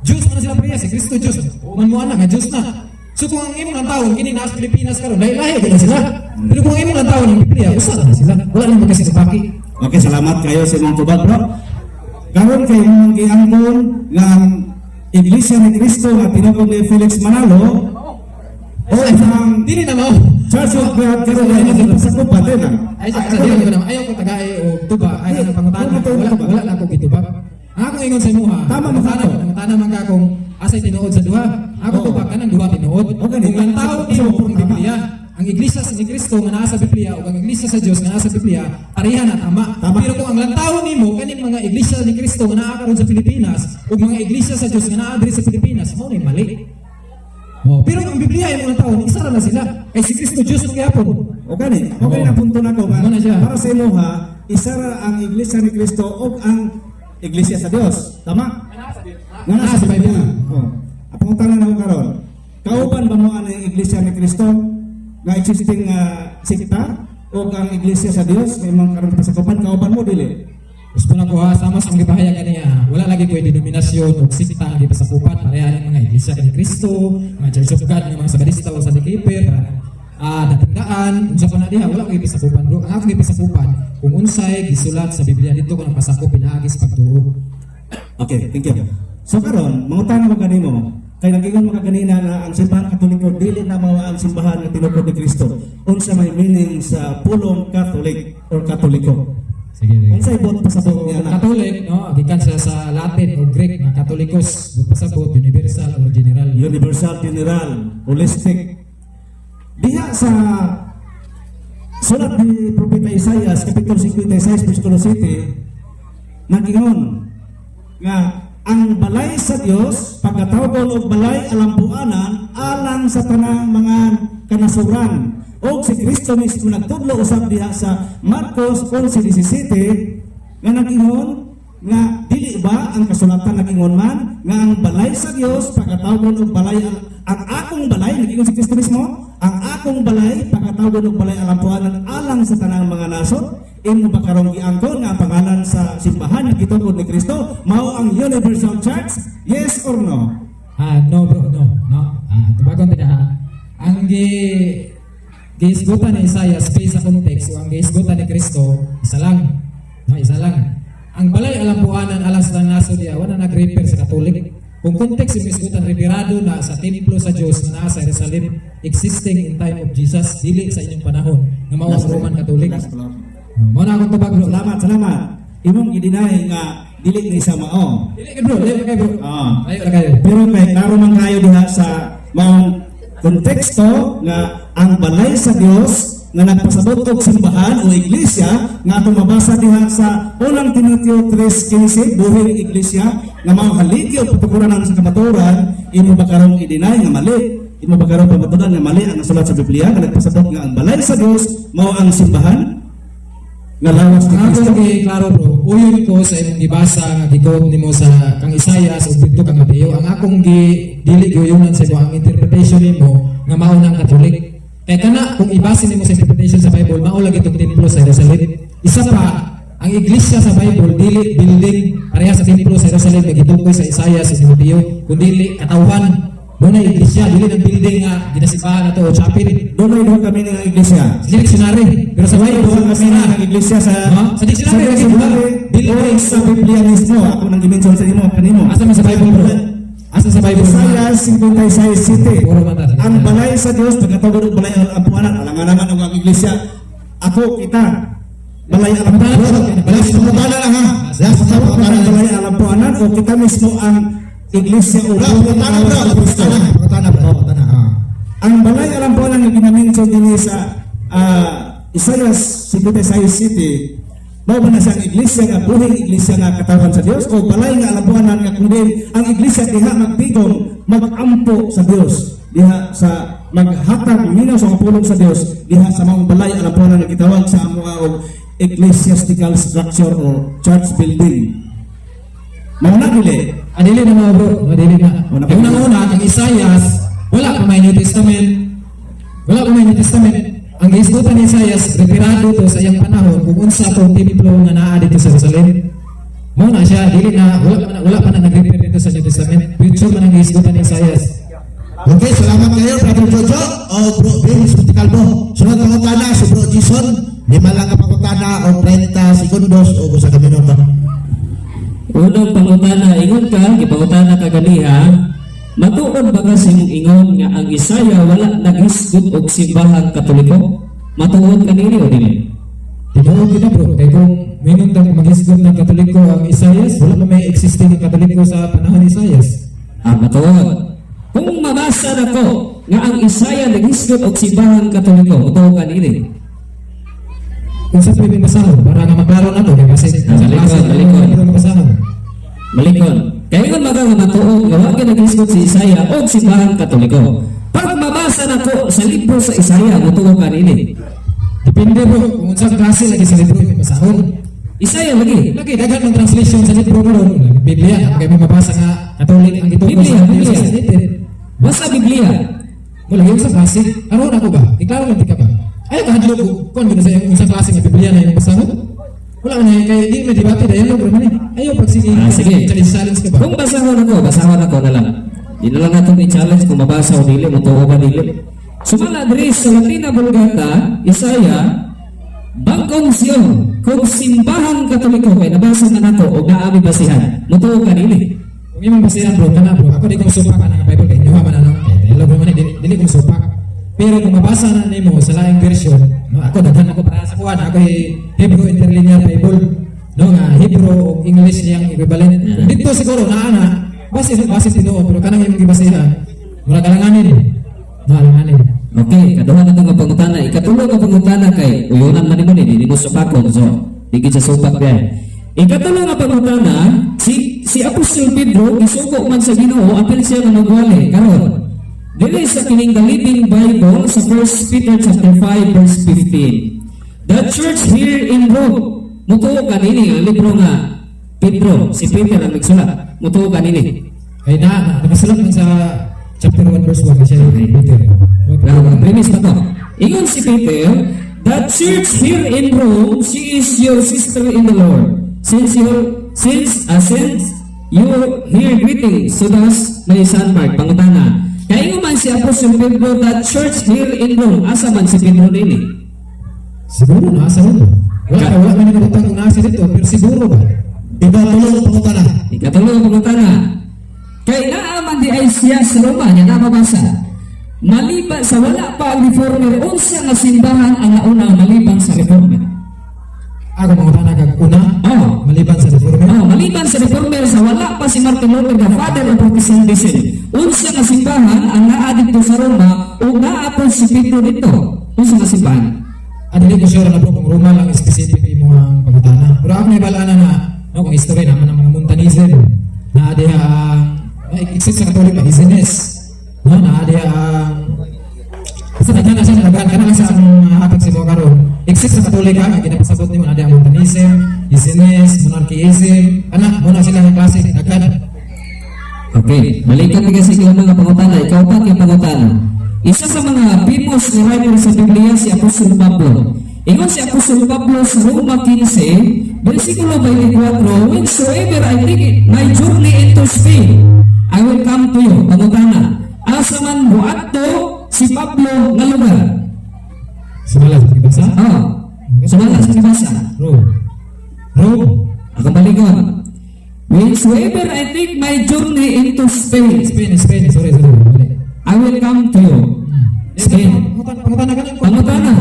Diyos man na sila priya, si Kristo Diyos. O man mo anak, nga Diyos na. So kung ang imong lantawan, kini nasa Pilipinas karon, lahi-lahi ko na sila. Pero kung ang imong lantawan ng Biblia, usara na sila. Wala naman kasi sa paki. Okay, salamat kayo sa imong tubag, bro. Karon kay imong giangkon nga ang Iglesia ni Kristo nga tinukod ni Felix Manalo o ang Dili na mo. Church of God karon ay nasakupan din ah. Ay, sa dili ko naman. Ayaw ko tagay o tuba. Ayaw ng pangutana. Wala na ako gitubag. Ako ingon sa imuha. Tama mo Pangutana, kato. pangutana man ka kung asay tinuod sa duha. Ako tubag ka ng duha tinuod. Okay, Kung ang tao so, nimo ang tama. Biblia, ang iglesia ni Kristo nga naa sa Biblia o ang iglesia sa Dios nga naa sa Biblia, pareha na tama. Tama. Pero kung ang lantaw nimo kaning mga iglesia ni Kristo nga naa karon sa Pilipinas o mga iglesia sa Dios nga naa diri sa Pilipinas, mao ni mali. Pero ang Biblia ay mga tao, isa na sila. Ay si Kristo Diyos ng gihapon. Okay na punto na ko. Muna siya. Para sa imo ha, isa ra ang Iglesia ni Kristo o ang Iglesia sa Dios. Tama? Nga nasa sa Biblia. Apong tanan na ko karon. Kauban ba mo ang Iglesia ni Kristo nga existing sekta o ang Iglesia sa Dios may mga karon pasakupan kauban mo dili? Gusto na ko ha, sama sa mga bahaya kaniya. Wala lagi ko yung denominasyon o sikta ang di pasakupan. Pareha ng mga iglesia ni Kristo, mga Church of God, mga Sabadista o Sadikeper, natandaan, unsa pa na diha, wala ko yung pasakupan bro. Ang ako yung pasakupan, kung unsay gisulat sa Biblia dito ko ng pasakop, pinaagis pagturo. Okay, thank you. So karon, mangutan mo kanimo. Kay nagingon mga kanina na ang simbahan Katoliko dili na mao ang simbahan nga tinukod ni Kristo. Unsa may meaning sa pulong Catholic or Katoliko? Sige, Unsay bot pasabot niya na? Catholic, no? Gikan siya sa Latin o Greek na Catholicos, pasabot, universal o general. Universal, general, holistic. Diha sa sulat ni Propeta Isaias, Kapitulo 56, Versículo 7, nagingon nga ang balay sa Dios pagkatawgon og balay alampuanan alang sa tanang mga kanasuran. O si Kristo mismo nagtudlo usab diha sa Marcos 11:17 nga nagingon nga dili ba ang kasulatan nagingon man nga ang balay sa Dios pagkatawgon og balay ang akong balay nagingon si Kristo mismo ang akong balay pagkatawgon og balay alampuanan alang sa tanang mga nasod. Imo ba karong giangkon nga ang pangalan sa simbahan nga gitukod ni Kristo mao ang Universal Church? Yes or no? No bro, no. Tubagon din ha. Ang giisgutan ni Isaiah space sa context o ang giisgutan ni Kristo, isa lang. No, isa lang. Ang balay alampuanan alas ng naso diya, wala nag-refer sa Katolik. Kung context yung isgutan, referado na sa templo sa Diyos na nasa Jerusalem, existing in time of Jesus, dili sa inyong panahon, na mao ang Roman Catholic. Mao na akong tubag bro. Salamat. Imong gidinay nga dili ni isa mao. Dili ka bro, dili ka bro. Ayo na kayo. Pero kay klaro man kayo diha sa maong konteksto nga ang balay sa Dios nga nagpasabot og simbahan o iglesia nga atong mabasa diha sa unang Timoteo 3:15 buhing iglesia nga mao haligi og patukuran sa kamaturan. Imo ba karong i-deny nga mali? Imo ba karong pamatudan nga mali ang nasulat sa Biblia nga nagpasabot nga ang balay sa Dios mao ang simbahan nga lawas ni Kristo? Ako klaro bro, uyon ko sa imong gibasa nga gikot nimo sa kang Isaias ug dito kang Mateo. Ang akong dili guyunan sa imo ang interpretation nimo nga mao nang Catholic. Kaya kana kung ibase nimo sa interpretation sa Bible, mao lagi itong templo sa Jerusalem. Isa pa, ang iglesia sa Bible dili building pareha sa templo sa Jerusalem nga gitukoy sa Isaias ug Mateo, kundi katawhan. Muna iglesia, dili ng building nga ginasipahan nato o chapel. Doon kami ng iglesia. Sa dictionary, pero sa Bible Doon kami ng iglesia sa Sa dictionary, lagi diba? Building sa Biblia mismo. Ako nang dimension sa imo kanimo. Asa man sa Bible bro? Asa sa Bible? Isaiah 56:7. Puro mata. ang balay sa Dios pagkatawag ng balay alampuanan. Alangan naman ang iglesia. Ako kita balay alampuanan. Last pangutana lang ha. Last pangutana. Balay alampuanan o kita mismo ang iglesia o Pangutana bro. Pangutana bro. ang balay alampuanan nga ginamention din sa Isaias 56 City. Mao ba na siyang iglesia nga buhing iglesia nga katawan sa Dios o balay nga alampuanan nga kundi ang iglesia diha magtigom magampo sa Dios diha sa maghatag minaw sa pulong sa Dios diha sa mga balay alampuanan nga gitawag sa amo og ecclesiastical structure o church building. Mao na dili. Adili na mga bro, adili na. Una Yung una, ang Isaias, wala pa may New Testament. Wala pa may New Testament. Ang giisgutan ni Isaias, referado to sa iyang panahon kung unsa tong templo nga naa dito sa Jerusalem. Mao na siya, dili na wala pa na nag-refer dito sa New Testament. Future man ang giisgutan ni Isaias. Okay, salamat kayo, Brother Jojo. O Bro Vince Calvo. Sunod pangutana si Bro Jason. 5 lang ka pangutana o 30 segundos o gusto ka minuto. Unang pangutana, ingon ka, gipangutana ka ganiha, matuod ba ka simong ingon nga ang Isaya wala naghisgot og simbahang Katoliko? Matuod ka nini o dili? Tinuod kita bro, kaya kung minun daw maghisgot ng Katoliko ang Isaias, wala pa may existing ng Katoliko sa panahon ni Isaias. Matuod. Kung mabasa na ko nga ang Isaya naghisgot og simbahang Katoliko, matuod ka nini? Kung sa pwede masahon, para nga maklaro na to, kasi Malikon. masahon. Malikon. Kaya nga nga matuod nga wag naghisgot si Isaya og simbahang Katoliko. Pag mabasa na ko sa libro sa Isaya, matuod ka nini? Depende bro, kung sa klase lagi sa libro yung masahon. Isaya lagi. Lagi, daghan ng translation sa libro mo ron. Biblia, kaya may mabasa nga Katolik ang ito. Biblia. Basta Biblia. Wala yung sa klase. Aron ako ba? Iklaro lang di ka ba? Ay, kahadlo ko. Kung ano sa yung sa klase nga Biblia na yung masahon? Wala na kaya di may debate dahil mo bro man eh. Ayaw pag sige. Sige. Challenge ka ba? Kung basahon ako na lang. Di na lang natin i-challenge kung mabasa o dili, matuo ka dili. Sumala diri sa Latina Vulgata, Isaya, bangkong siyon, kung simbahang Katoliko kay nabasa na nato o naami basihan, matuo ka dili. Kung imong basihan bro, kana bro. Ako di kong supak ka ng Bible kay Nuha man ano. Hello bro man eh, dili kong supak. Pero kung mabasa na nimo sa laing version, no, ako daghan ako para sa kuan, ako Hebrew Interlinear Bible, no nga Hebrew o English niyang equivalent. Dito siguro na base Tinuod, pero kanang imong gibasihan, mura kalanganin. Nalanganin. Okay, kaduha na itong pangutana. Ikatulo ka pangutana kay uyunan man ni di mo supakon. So, di kita supak yan. Ikatulo nga pangutana, si Apostol Pedro, isuko man sa Ginoo, apil siya na magwali. Karon, dili sa kining the Living Bible sa 1 Peter chapter 5 verse 15. The church here in Rome, mutuo kanini ang libro nga Pedro, si Peter ang nagsulat. Mutuo kanini. Ay nakasulat man sa chapter 1 verse 1 kasi Peter. Premise na to. Ingon si Peter, the church here in Rome, she is your sister in the Lord. Since you hear greetings, so thus may Sanmark, pangutana. Kaya ingon man si Apostol Pedro, the church here in Rome, asa man si Pedro nini? Siguro nasa ron. Wala man nabutang kung nasa dito, pero siguro ba? Ikatulo pangutana. Ikatulo ang pangutana. Kay naaman di ay siya sa Roma, niya nababasa. Maliban sa wala pa ang reformer, unsa nga simbahan ang nauna maliban sa reformer? Ako mga tanag una, maliban sa reformer. Maliban sa reformer, sa wala pa si Martin Luther, the father of Protestantism. Unsa nga simbahan ang naa dito sa Roma o naa pa si Pedro dito? Unsa nga simbahan? Hindi ko sure na bro kung Roma lang specific yung mga pagutana. Pero ako may balaanan na, kung history naman ng mga Montanism, na adiha except sa Katolik na Isines, na adiha sa nadyan na siya nalagaan ka na sa anong hatag si mga karon. Except sa Katolik ha, ginapasabot niyo na adiha Montanism, Isines, Monarchism, muna sila ng klase, nagkan. Okay, balikan ni kasi yung mga pangutana. Ikaw pa yung pangutana. Isa sa mga famous na writer sa Biblia si Apostol Pablo. Ingon si Apostol Pablo sa Roma 15, versikulo 24, whensoever I take my journey into Spain, I will come to you. Pangutana, asa man buadto si Pablo nga lugar? Sumala sa Pibasa? Sumala sa Pibasa. Rome. Akong balikan. Whensoever I take my journey into Spain. Spain, sorry. I will come to you. Spain. Pangutana ka lang. Pangutana.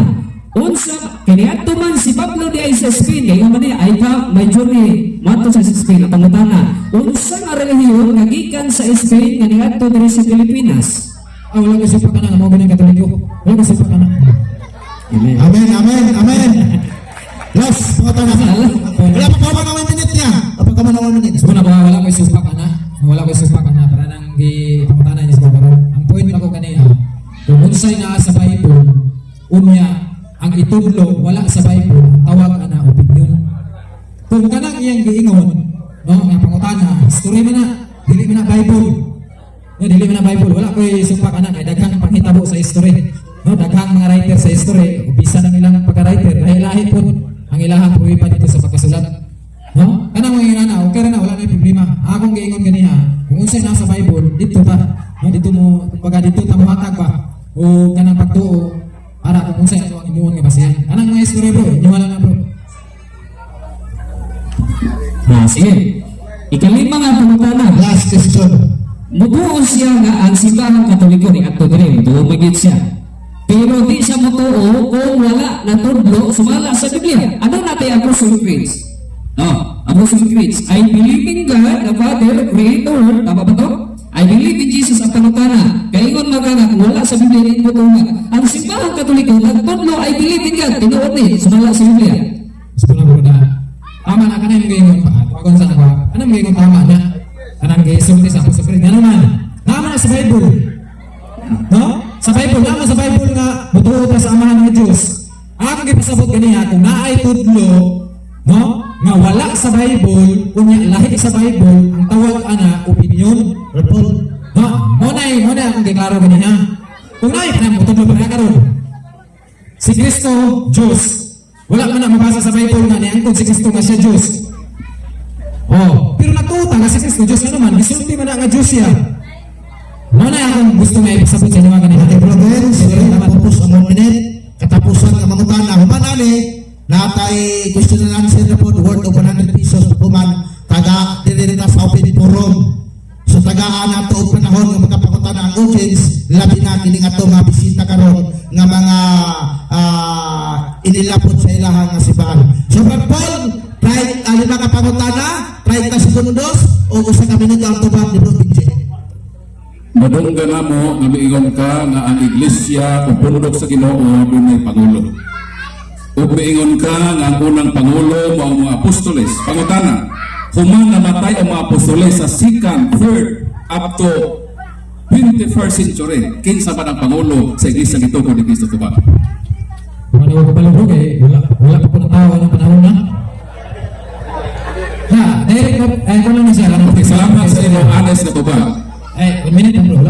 Unsa kaniadto man si Pablo di ay sa Spain kay man ay ka may journey mato sa Spain. Pangutana. Unsa nga relihiyon nga gikan sa Spain nga niadto diri sa Pilipinas? Wala ko sipa ka na, mo ganyan katoliko. Wala ko sipa ka na. Amen. Amen, amen, amen. Last, pangutana. Wala pa ka mga minute niya. Kapag ka man ang minute. Siguro na wala ko supa ka na. Wala ko supa ka na para nang pangutana niya sa karon. Ang point ako kanina, kung unsay naa sa Bible, unya ang itudlo wala sa Bible, tawag ana opinion. Kung kanang iyang giingon, no, nga pangutana, story man na, dili man na Bible. No, dili man na Bible, wala ko supa ka na, kay daghang panghitabo sa history. No, daghang mga writer sa history, bisa ng ilang pagka-writer, lahi-lahi po ang ilahang pruwipa dito sa pagkasulat. No? Kanang mga inana, okay ra na, wala na yung problema. Akong giingon ganiha, kung unsay nasa Bible, dito ta. No, dito mo, pagka dito ta muhatag ba? O kanang pagtuo, para kung unsay ato ang imuon nga basihan. Kanang mga history bro, inyo lang na bro. Sige. Ikalima nga pangutana. Last question. Mutuo siya nga ang simbahang Katoliko ni Ato Dre, mutuo magit siya. Pero di siya mutuo kung wala na tudlo sumala sa Biblia. Ano natin Apostle Creeds? No, Apostle Creeds. I believe in God, the Father, Creator, tama ba to? I believe in Jesus ang panutana. Kaingon magana kung wala sa Biblia ni mutuo. Ang simbahang Katoliko nagtudlo, I believe in God, tinuod ni sumala sa Biblia. Gusto na bro na, tama na, kanang giingon pa. Tumagon sa nako, anong giingon tama na? Kanang gisulti sa Apostle Creeds. Nga naman, tama na sa Bible. No? Sa Bible, naman sa Bible nga, mutuo ta sa amahan ng Diyos. Ako gipasabot ganiya, kung naay tudlo, no? Nga wala sa Bible, kunya lahi sa Bible, ang tawag ana, opinion. No? Muna akong deklaro ganiya. Kung naay pa na, mutudlo pa na karon. Si Kristo, Diyos. Wala man na mabasa sa Bible nga niangkod si Kristo nga siya Diyos. Oh, pero natuta nga si Kristo, Diyos na naman, gisulti man na nga Diyos siya. Muna akong gusto nga ipasabot sa inyo mga ganito. Okay, brother, sige, tapos ang mga minute, katapusan ng mga utana. Humanali, natay question and answer na po, worth of 100 pesos, human, taga, diririta sa open forum. So, tagaan na ito, panahon, ng mga pangutana ang audience, labi na, kining ato mga bisita karon nga mga inilapot sa ilahang nga sibahan. So, Brad Paul, try, lima ka pangutana, try ka segundos, o usa ka minuto ang tubag ni Bro PJ. Madunggan na mo nga miingon ka nga ang iglesia o pundok sa Ginoo dunay pangulo. Ug miingon ka nga ang unang pangulo mo ang mga apostoles. Pangutana, human namatay ang mga apostoles sa 2nd, 3rd up to 21st century. Kinsa man ang pangulo sa iglesia gitubo ni Kristo tuba? Kung ano ko palubog wala pa po ng tao ng panahon na. Ha, direct ko, ko lang na siya. Okay, salamat sa inyo honest na tuba. 1 minute lang bro, wala.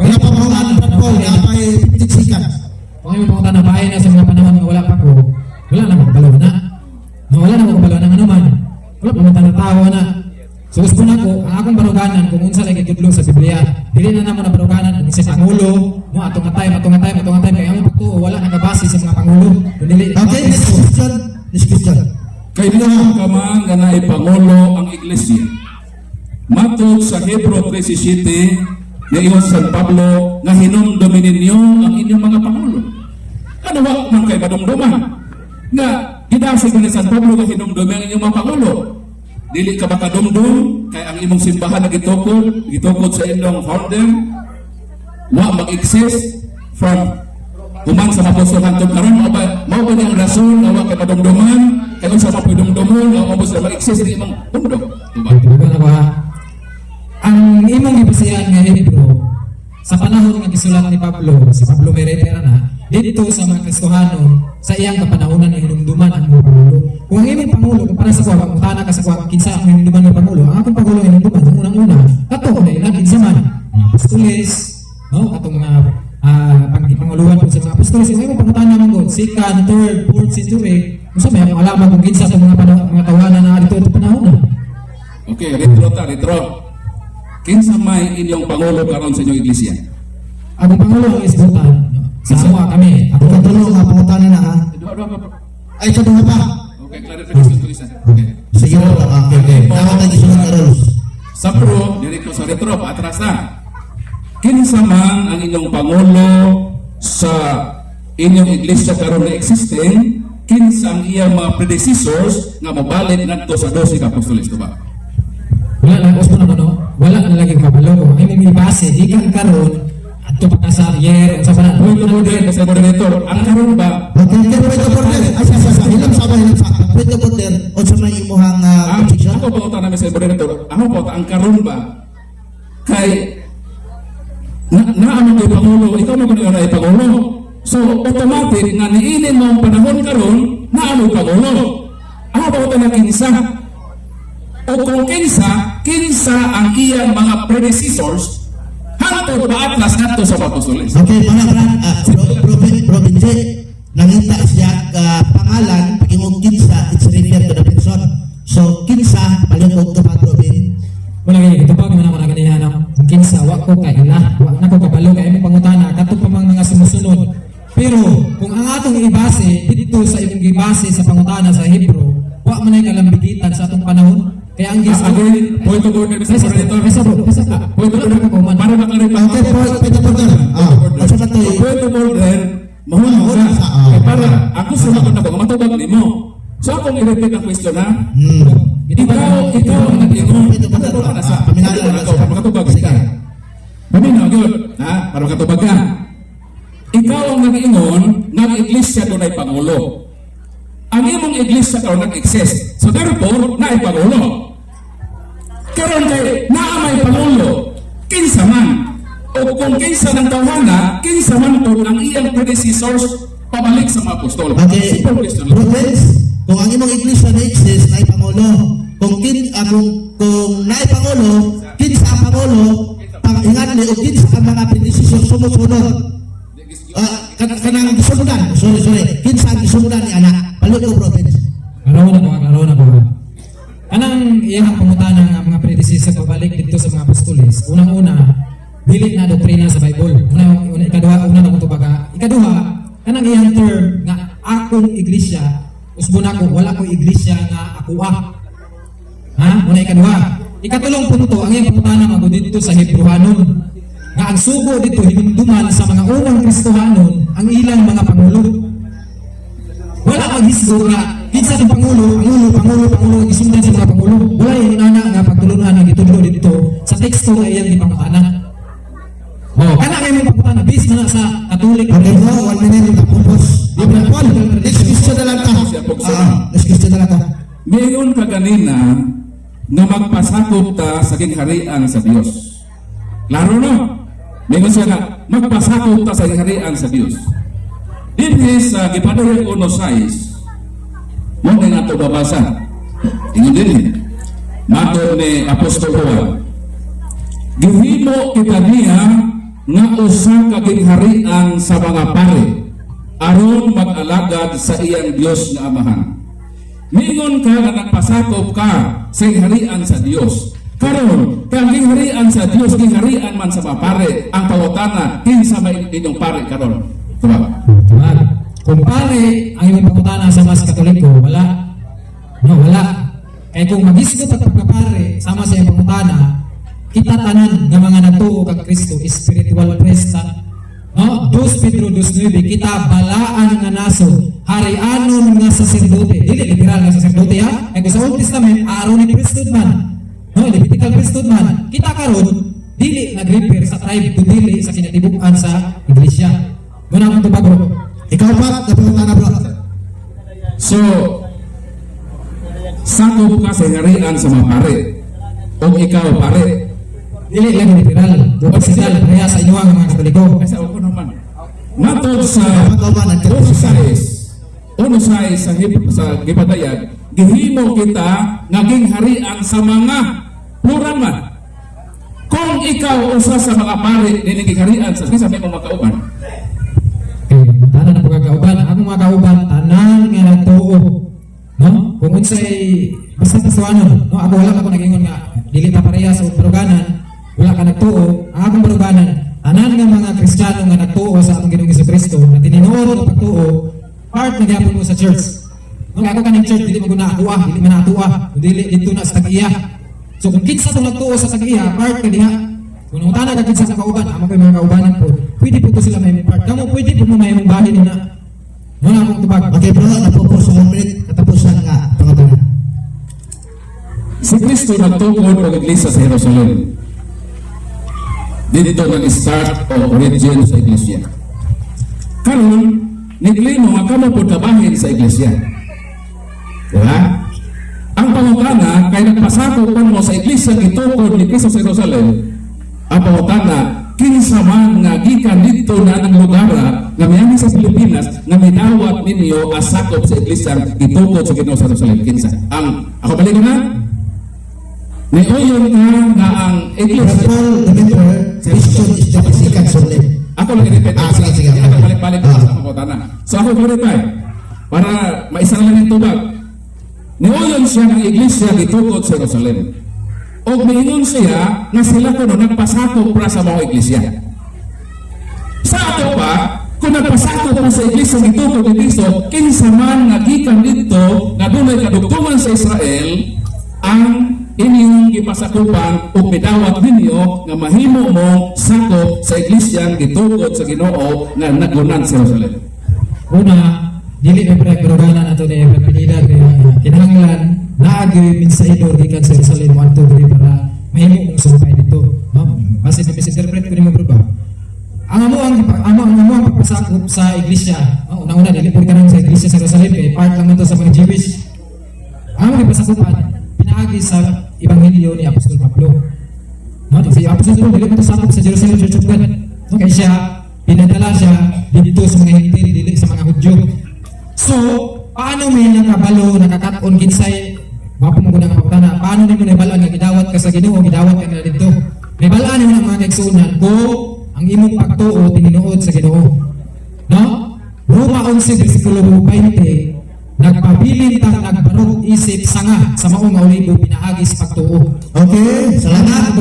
Wala pa mga Brad Paul, napay 15 seconds. Kung yung mga tanabayan na sa mga panahon nga wala pa ko, wala na magkabalo na. Wala na magkabalo na nga naman. Wala pa mga tao na. So gusto na ko, ang akong baruganan, kung unsa lang itudlo sa Biblia, dili na naman na baruganan, kung isa pangulo, mo atong time, kaya mo pagtuo, wala nagabase sa mga pangulo. Okay, next question. Next question. Kailan ka man nga naay pangulo ang iglesia? Matod sa Hebrew 13:7, nga ingon sa San Pablo nga hinumdumin ninyo ang inyong mga pangulo. Ano wa man kay madumduman? Nga gidasig ni San Pablo nga hinumdumin ang inyong mga pangulo. Dili ka makadumdum kay ang imong simbahan na gitukod sa inyong founder wa mag-exist from human sa apostol hangtod karon mao ba ang rason nga wa kay madumduman kay unsa mapudumdumon nga mao sa mag-exist di imong pundok. Ang imong gibasihan nga Hebrew sa panahon nga gisulat ni Pablo, si Pablo may refer na dito sa mga Kristohano sa iyang kapanahonan nga hinumduman ang mga pangulo. Kung ang imong pangulo kung para sa kuha, kung tana ka sa kuha, kinsa ang hinumduman ng pangulo, ang akong pangulo hinumduman sa unang-una, kato na ilang kinsaman, mga apostoles, no? Katong mga pangipanguluhan po sa mga apostoles, yung imong pangutana naman ko, 2nd, 3rd, 4th century, kung sa may akong alaman kung kinsa sa mga tawanan na dito ito panahon na. Okay, retro. Kinsa may inyong pangulo karon sa inyong iglesia? Ang pangulo ang isbutan, sa awa kami. Ako katulong nga pangutana na ha. Ay, katulong pa. Okay, clarification ko isa. Okay. Sige po, okay. Dapat tayo gisunod na rules. Sa pro, diri ko sa retro, atras na. kinsa man ang inyong pangulo sa inyong iglesia karon na existing, kinsa ang iyang mga predecessors nga mobalik ngadto sa 12 ka apostoles, diba? Wala na gusto na no. Wala na lagi kabalo ko. Ay may base di kan karon adto pa ka sa yer sa banan. Point of order, Mr. Moderator, ang karon ba Okay, point of order. Ay, sa ilang sabay, point of order. O sa may imuhang ang position? ako po na Mr. Moderator, ako po ang karon ba kay naano kay pangulo, ikaw mo kuno na pangulo. So automatic nga niinin mo ang panahon karon naano pangulo. Ako po na kinsa. O kung kinsa ang iyang mga predecessors hangtod ba atlas ngadto sa apostoles. Okay, mga brad, province, nangita siya pangalan, pag-imong kinsa, it's referred to the person. So, kinsa, palihog ka pa, Robin. Wala gani katupag man ako na ganihan no. Kinsa wa ko kay ila, wa na ko kabalo kay imong pangutana kadto pa mga sumusunod. Pero kung ang atong ibase dito sa imong gibase sa pangutana sa Hebro, wa man ay kalambigitan sa atong panahon. Kaya ang gis Again, point of order, Mr. Moderator. Point of order, para maklaripan. Okay, point of order. Asa na to eh? Point of order, mahuna sa. Kaya para, ako sumakot na ko, matubag ni mo. So akong i-repeat ang question ha. Ikaw ang nag-ingon. Ano ka na sa? Paminalan na Para makatubag ka. Paminaw, yun. Ha? Para makatubag ka. Ikaw ang nag-ingon, nag-iglesia doon ay Pangulo. Ang imong iglesia karon nag-exist. So therefore, naay Pangulo. Karon kay naamay Pangulo, kinsa man. O kung kinsa ng tawhana, kinsa man to ang iyang predecessors pabalik sa mga apostol. Okay, Simple question lang. province, kung ang imong iglesia na exist, na ipangulo. Kung na ipangulo, kinsa ang pangulo, pangingatli, o kinsa ang mga predecessor sumusunod. Kanang gisundan, sorry, kinsa ang gisundan ni anak, palud ko province. Laro na ko. Anang iyang pangutana nga mga predecessor pabalik dito sa mga apostoles. Unang-una, dili na doktrina sa Bible. Ikaduha na ko baga. Ikaduha, kanang iyang term nga akong iglesia, usbon ako wala ko iglesia nga ako Ha? Una ikaduha. Ikatulong punto, ang iyang pangutana nga dito sa Hebrewanon. Nga ang sugo dito hinumduman sa mga unang Kristohanon ang ilang mga pangulo. Wala maghisgo nga kinsa sa pangulo, isundan sa mga pangulo. Wala yung nana nga pagtulunan nga gitudlo dito sa teksto nga iyang ipangutana. Kana nga yung pangutana based na sa Katolik. Okay, bro, 1 minute, tapos. Next question na lang ta. Next question na lang ta. Ngayon ka ganina na magpasakop ta sa kingharian sa Dios. Klaro no? Ngayon siya nga, magpasakop ta sa kingharian sa Dios. Dinhi sa Gipadayag 1:6, mo na nato babasa. Tingin din. Mato ni Apostol Juan. Gihimo kita niya nga usa ka kingharian sa mga pare aron mag-alagad sa iyang Dios nga Amahan. Mingon ka nga nagpasakop ka sa kingharian sa Dios. Karon, kang kingharian sa Dios, kingharian man sa mga pare, ang pawatana kinsa may inyong pare karon. Diba? Kung pare ang imong pangutana sa mas Katoliko, wala. No, wala. Kaya kung magisgot at pagkapare sama sa iyong pangutana, kita tanan nga mga natuo kag Kristo spiritual presta. No? 2 Pedro 2:9, kita balaan nga naso, harianon nga saserdote. Dili literal nga saserdote ha. Kaya sa Old Testament, Aaron ni priesthood man. No, Levitical priesthood man. Kita karon dili nag-refer sa tribe to dili sa kinatibuk-an sa iglesia. Muna akong tubag bro. Ikaw pa, napangutana bro. So, sakop ka sa kingharian sa mga pare. O ikaw pare. Dili lang literal. Opisyal pareha sa inyo ang mga Katoliko. Kasi ako naman. Matod sa uno sa Gipadayag, gihimo kita naging harian sa mga plural man. Kung ikaw usa sa mga pare diniging harian sa may mga kauban. Tanan na pagkakauban, akong mga kauban, tanan nga natuo. No? Kung unsay basta pasuanon, no? Ako wala ako nagingon nga dili ta pareha sa baruganan, wala ka nagtuo, ang akong baruganan, tanan nga mga Kristiyano nga nagtuo sa atong Ginoong Jesucristo, na tinuod ang pagtuo, part na gyapon mo sa church. Nung ako kanang church, dili mo na ako dili man atuwa, dili dito na sa tag-iya. So kung kinsa tong nagtuo sa tag-iya, part ka diha. Kung utana ka kinsa sa kauban, amo ko'y mga kaubanan po, pwede po to sila may part. Kamu pwede po mo may mong bahin na. Muna akong tubag. Okay bro, napupos sa 1 minute, katapusan nga, pangabanan. Si Kristo nagtukod ang iglesia sa Jerusalem. Dito nag-start o origin sa iglesia. Karon, niglino nga kamo po kabahin sa iglesia. Diba? Ang pangutana, kay nagpasako pa mo sa iglesia itukod ni Kristo sa Jerusalem, ang pangutana, kinsa man nga gikan dito na ng lugara nga miami sa Pilipinas nga midawat ninyo asakop sa iglesia itukod sa Ginoo sa Jerusalem. Kinsa? Ako balik na? May oyon nga ang iglesia. Paul, remember, Christian is the second solemn. Ako lang i-repeat. Sige. Ako balik-balik sa pangutana. So ako verify para maisang lang yung tubag. Niuyon siya ng iglesia gitukod sa Jerusalem. O miingon siya na sila kuno nagpasakop para sa mga iglesia. Sa ato pa, kung nagpasakop para sa iglesia gitukod ni Kristo, kinsa man nga gikan dito nga dunay kadugtungan sa Israel, ang inyong gipasakupan o midawat ninyo nga mahimo mo sakop sa iglesia gitukod sa Ginoo nga naglunan sa Jerusalem. Una, dili may pre-programan ato ni Pinida kinahanglan naagi minsaidor gikan sa Jerusalem 1 2 3 para mahimo mong sumpay dito, no? Base sa misinterpret ko nimo bro ba? Ang amo ang pagpasakop sa iglesia. Una-una dili pud karon sa iglesia sa Jerusalem kay part lang man to sa mga Jewish. Ang gipasakupan pinaagi sa ebanghelyo ni Apostol Pablo. No, si Apostol Pablo dili man to sakop sa Jerusalem Church of God. No, kay siya pinadala siya dito sa mga Hintil dili sa mga Hudyo. So, paano may nakabalo, nakakaton kinsay, wapo mo gunang kapagtana, paano nimo nabalaan nga gidawat ka sa Ginoo, gidawat ka nila dito. Nabalaan nimo ng mga kaigsunan ko ang imong pagtuo tininuod sa Ginoo. No? Roma 11 bersikulo 20, nagpabilin tang nagbarog isip sanga sa maong nga ulibo pinaagi sa pagtuo. Okay, salamat.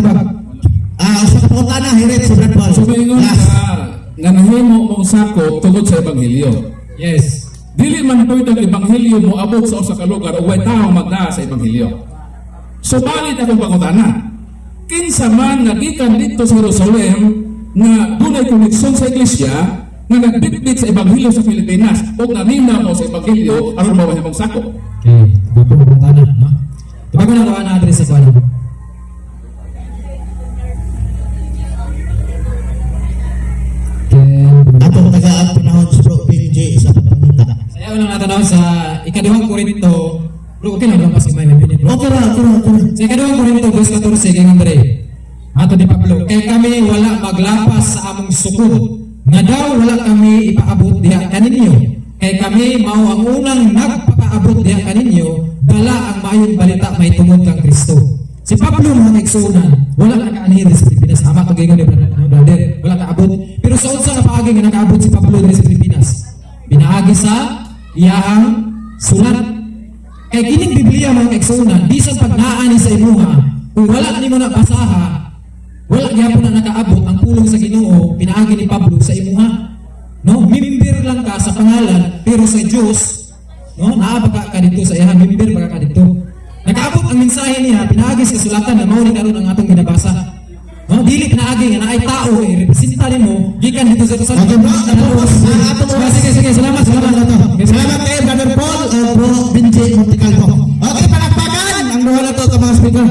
Sa kapangutana, hirit si Brad Paul. So miingon ka nga nahimo mong sakop tungod sa ebanghelyo. Yes. Dili man pwede ang ebanghelyo mo abot sa usa ka lugar o way tao magdaa sa ebanghelyo. So balit akong pangutana. Kinsa man nagikan dito sa Jerusalem nga dunay koneksyon sa iglesia nga nagbitbit sa ebanghelyo sa Pilipinas o namina mo sa ebanghelyo aron mawahimong sakop. Okay, bago pangutana, no? Tubago na ko na address sa kuan. Atong tagaan panahon sa Bro PJ sa pagpangita. Saya lang natanaw sa ikaduhang Korinto. Bro, okay lang kasi may opinion, bro. Okay ra. Sa ikaduhang Korinto 2:14 kay Andre. Ato ni Pablo, kay kami wala maglapas sa among sukod. Nga daw wala kami ipaabot diha kaninyo. Kay kami mao ang unang nagpakaabot diha kaninyo, dala ang maayong balita may tungod kang Kristo. Si Pablo mga igsunan, wala nakaanhin sa Pilipinas. Ama pag ingon ni brother, wala kaabot. Pero sa unsa na paagi nga nakaabot si Pablo diri sa Pilipinas? Pinaagi sa iyahang sulat. Kay kining Biblia mga igsunan, bisan pag naani sa imuha, kung wala nimo na basaha, wala gyapon na nakaabot ang pulong sa Ginoo pinaagi ni Pablo sa imuha. No, member lang ka sa pangalan pero sa Dios, no, naa ka dito sa iyang member baka ka dito. Nakaabot ang mensahe niya pinaagi sa sulatan na mao ni karon ang atong ginabasa. No, dili pinaagi nga naay tao representa nimo gikan dito sa Jerusalem. Sige, salamat. Salamat kayo, Brother Paul o Bro Benji Monticalvo. Okay, palakpakan ang mga na to sa mga speaker.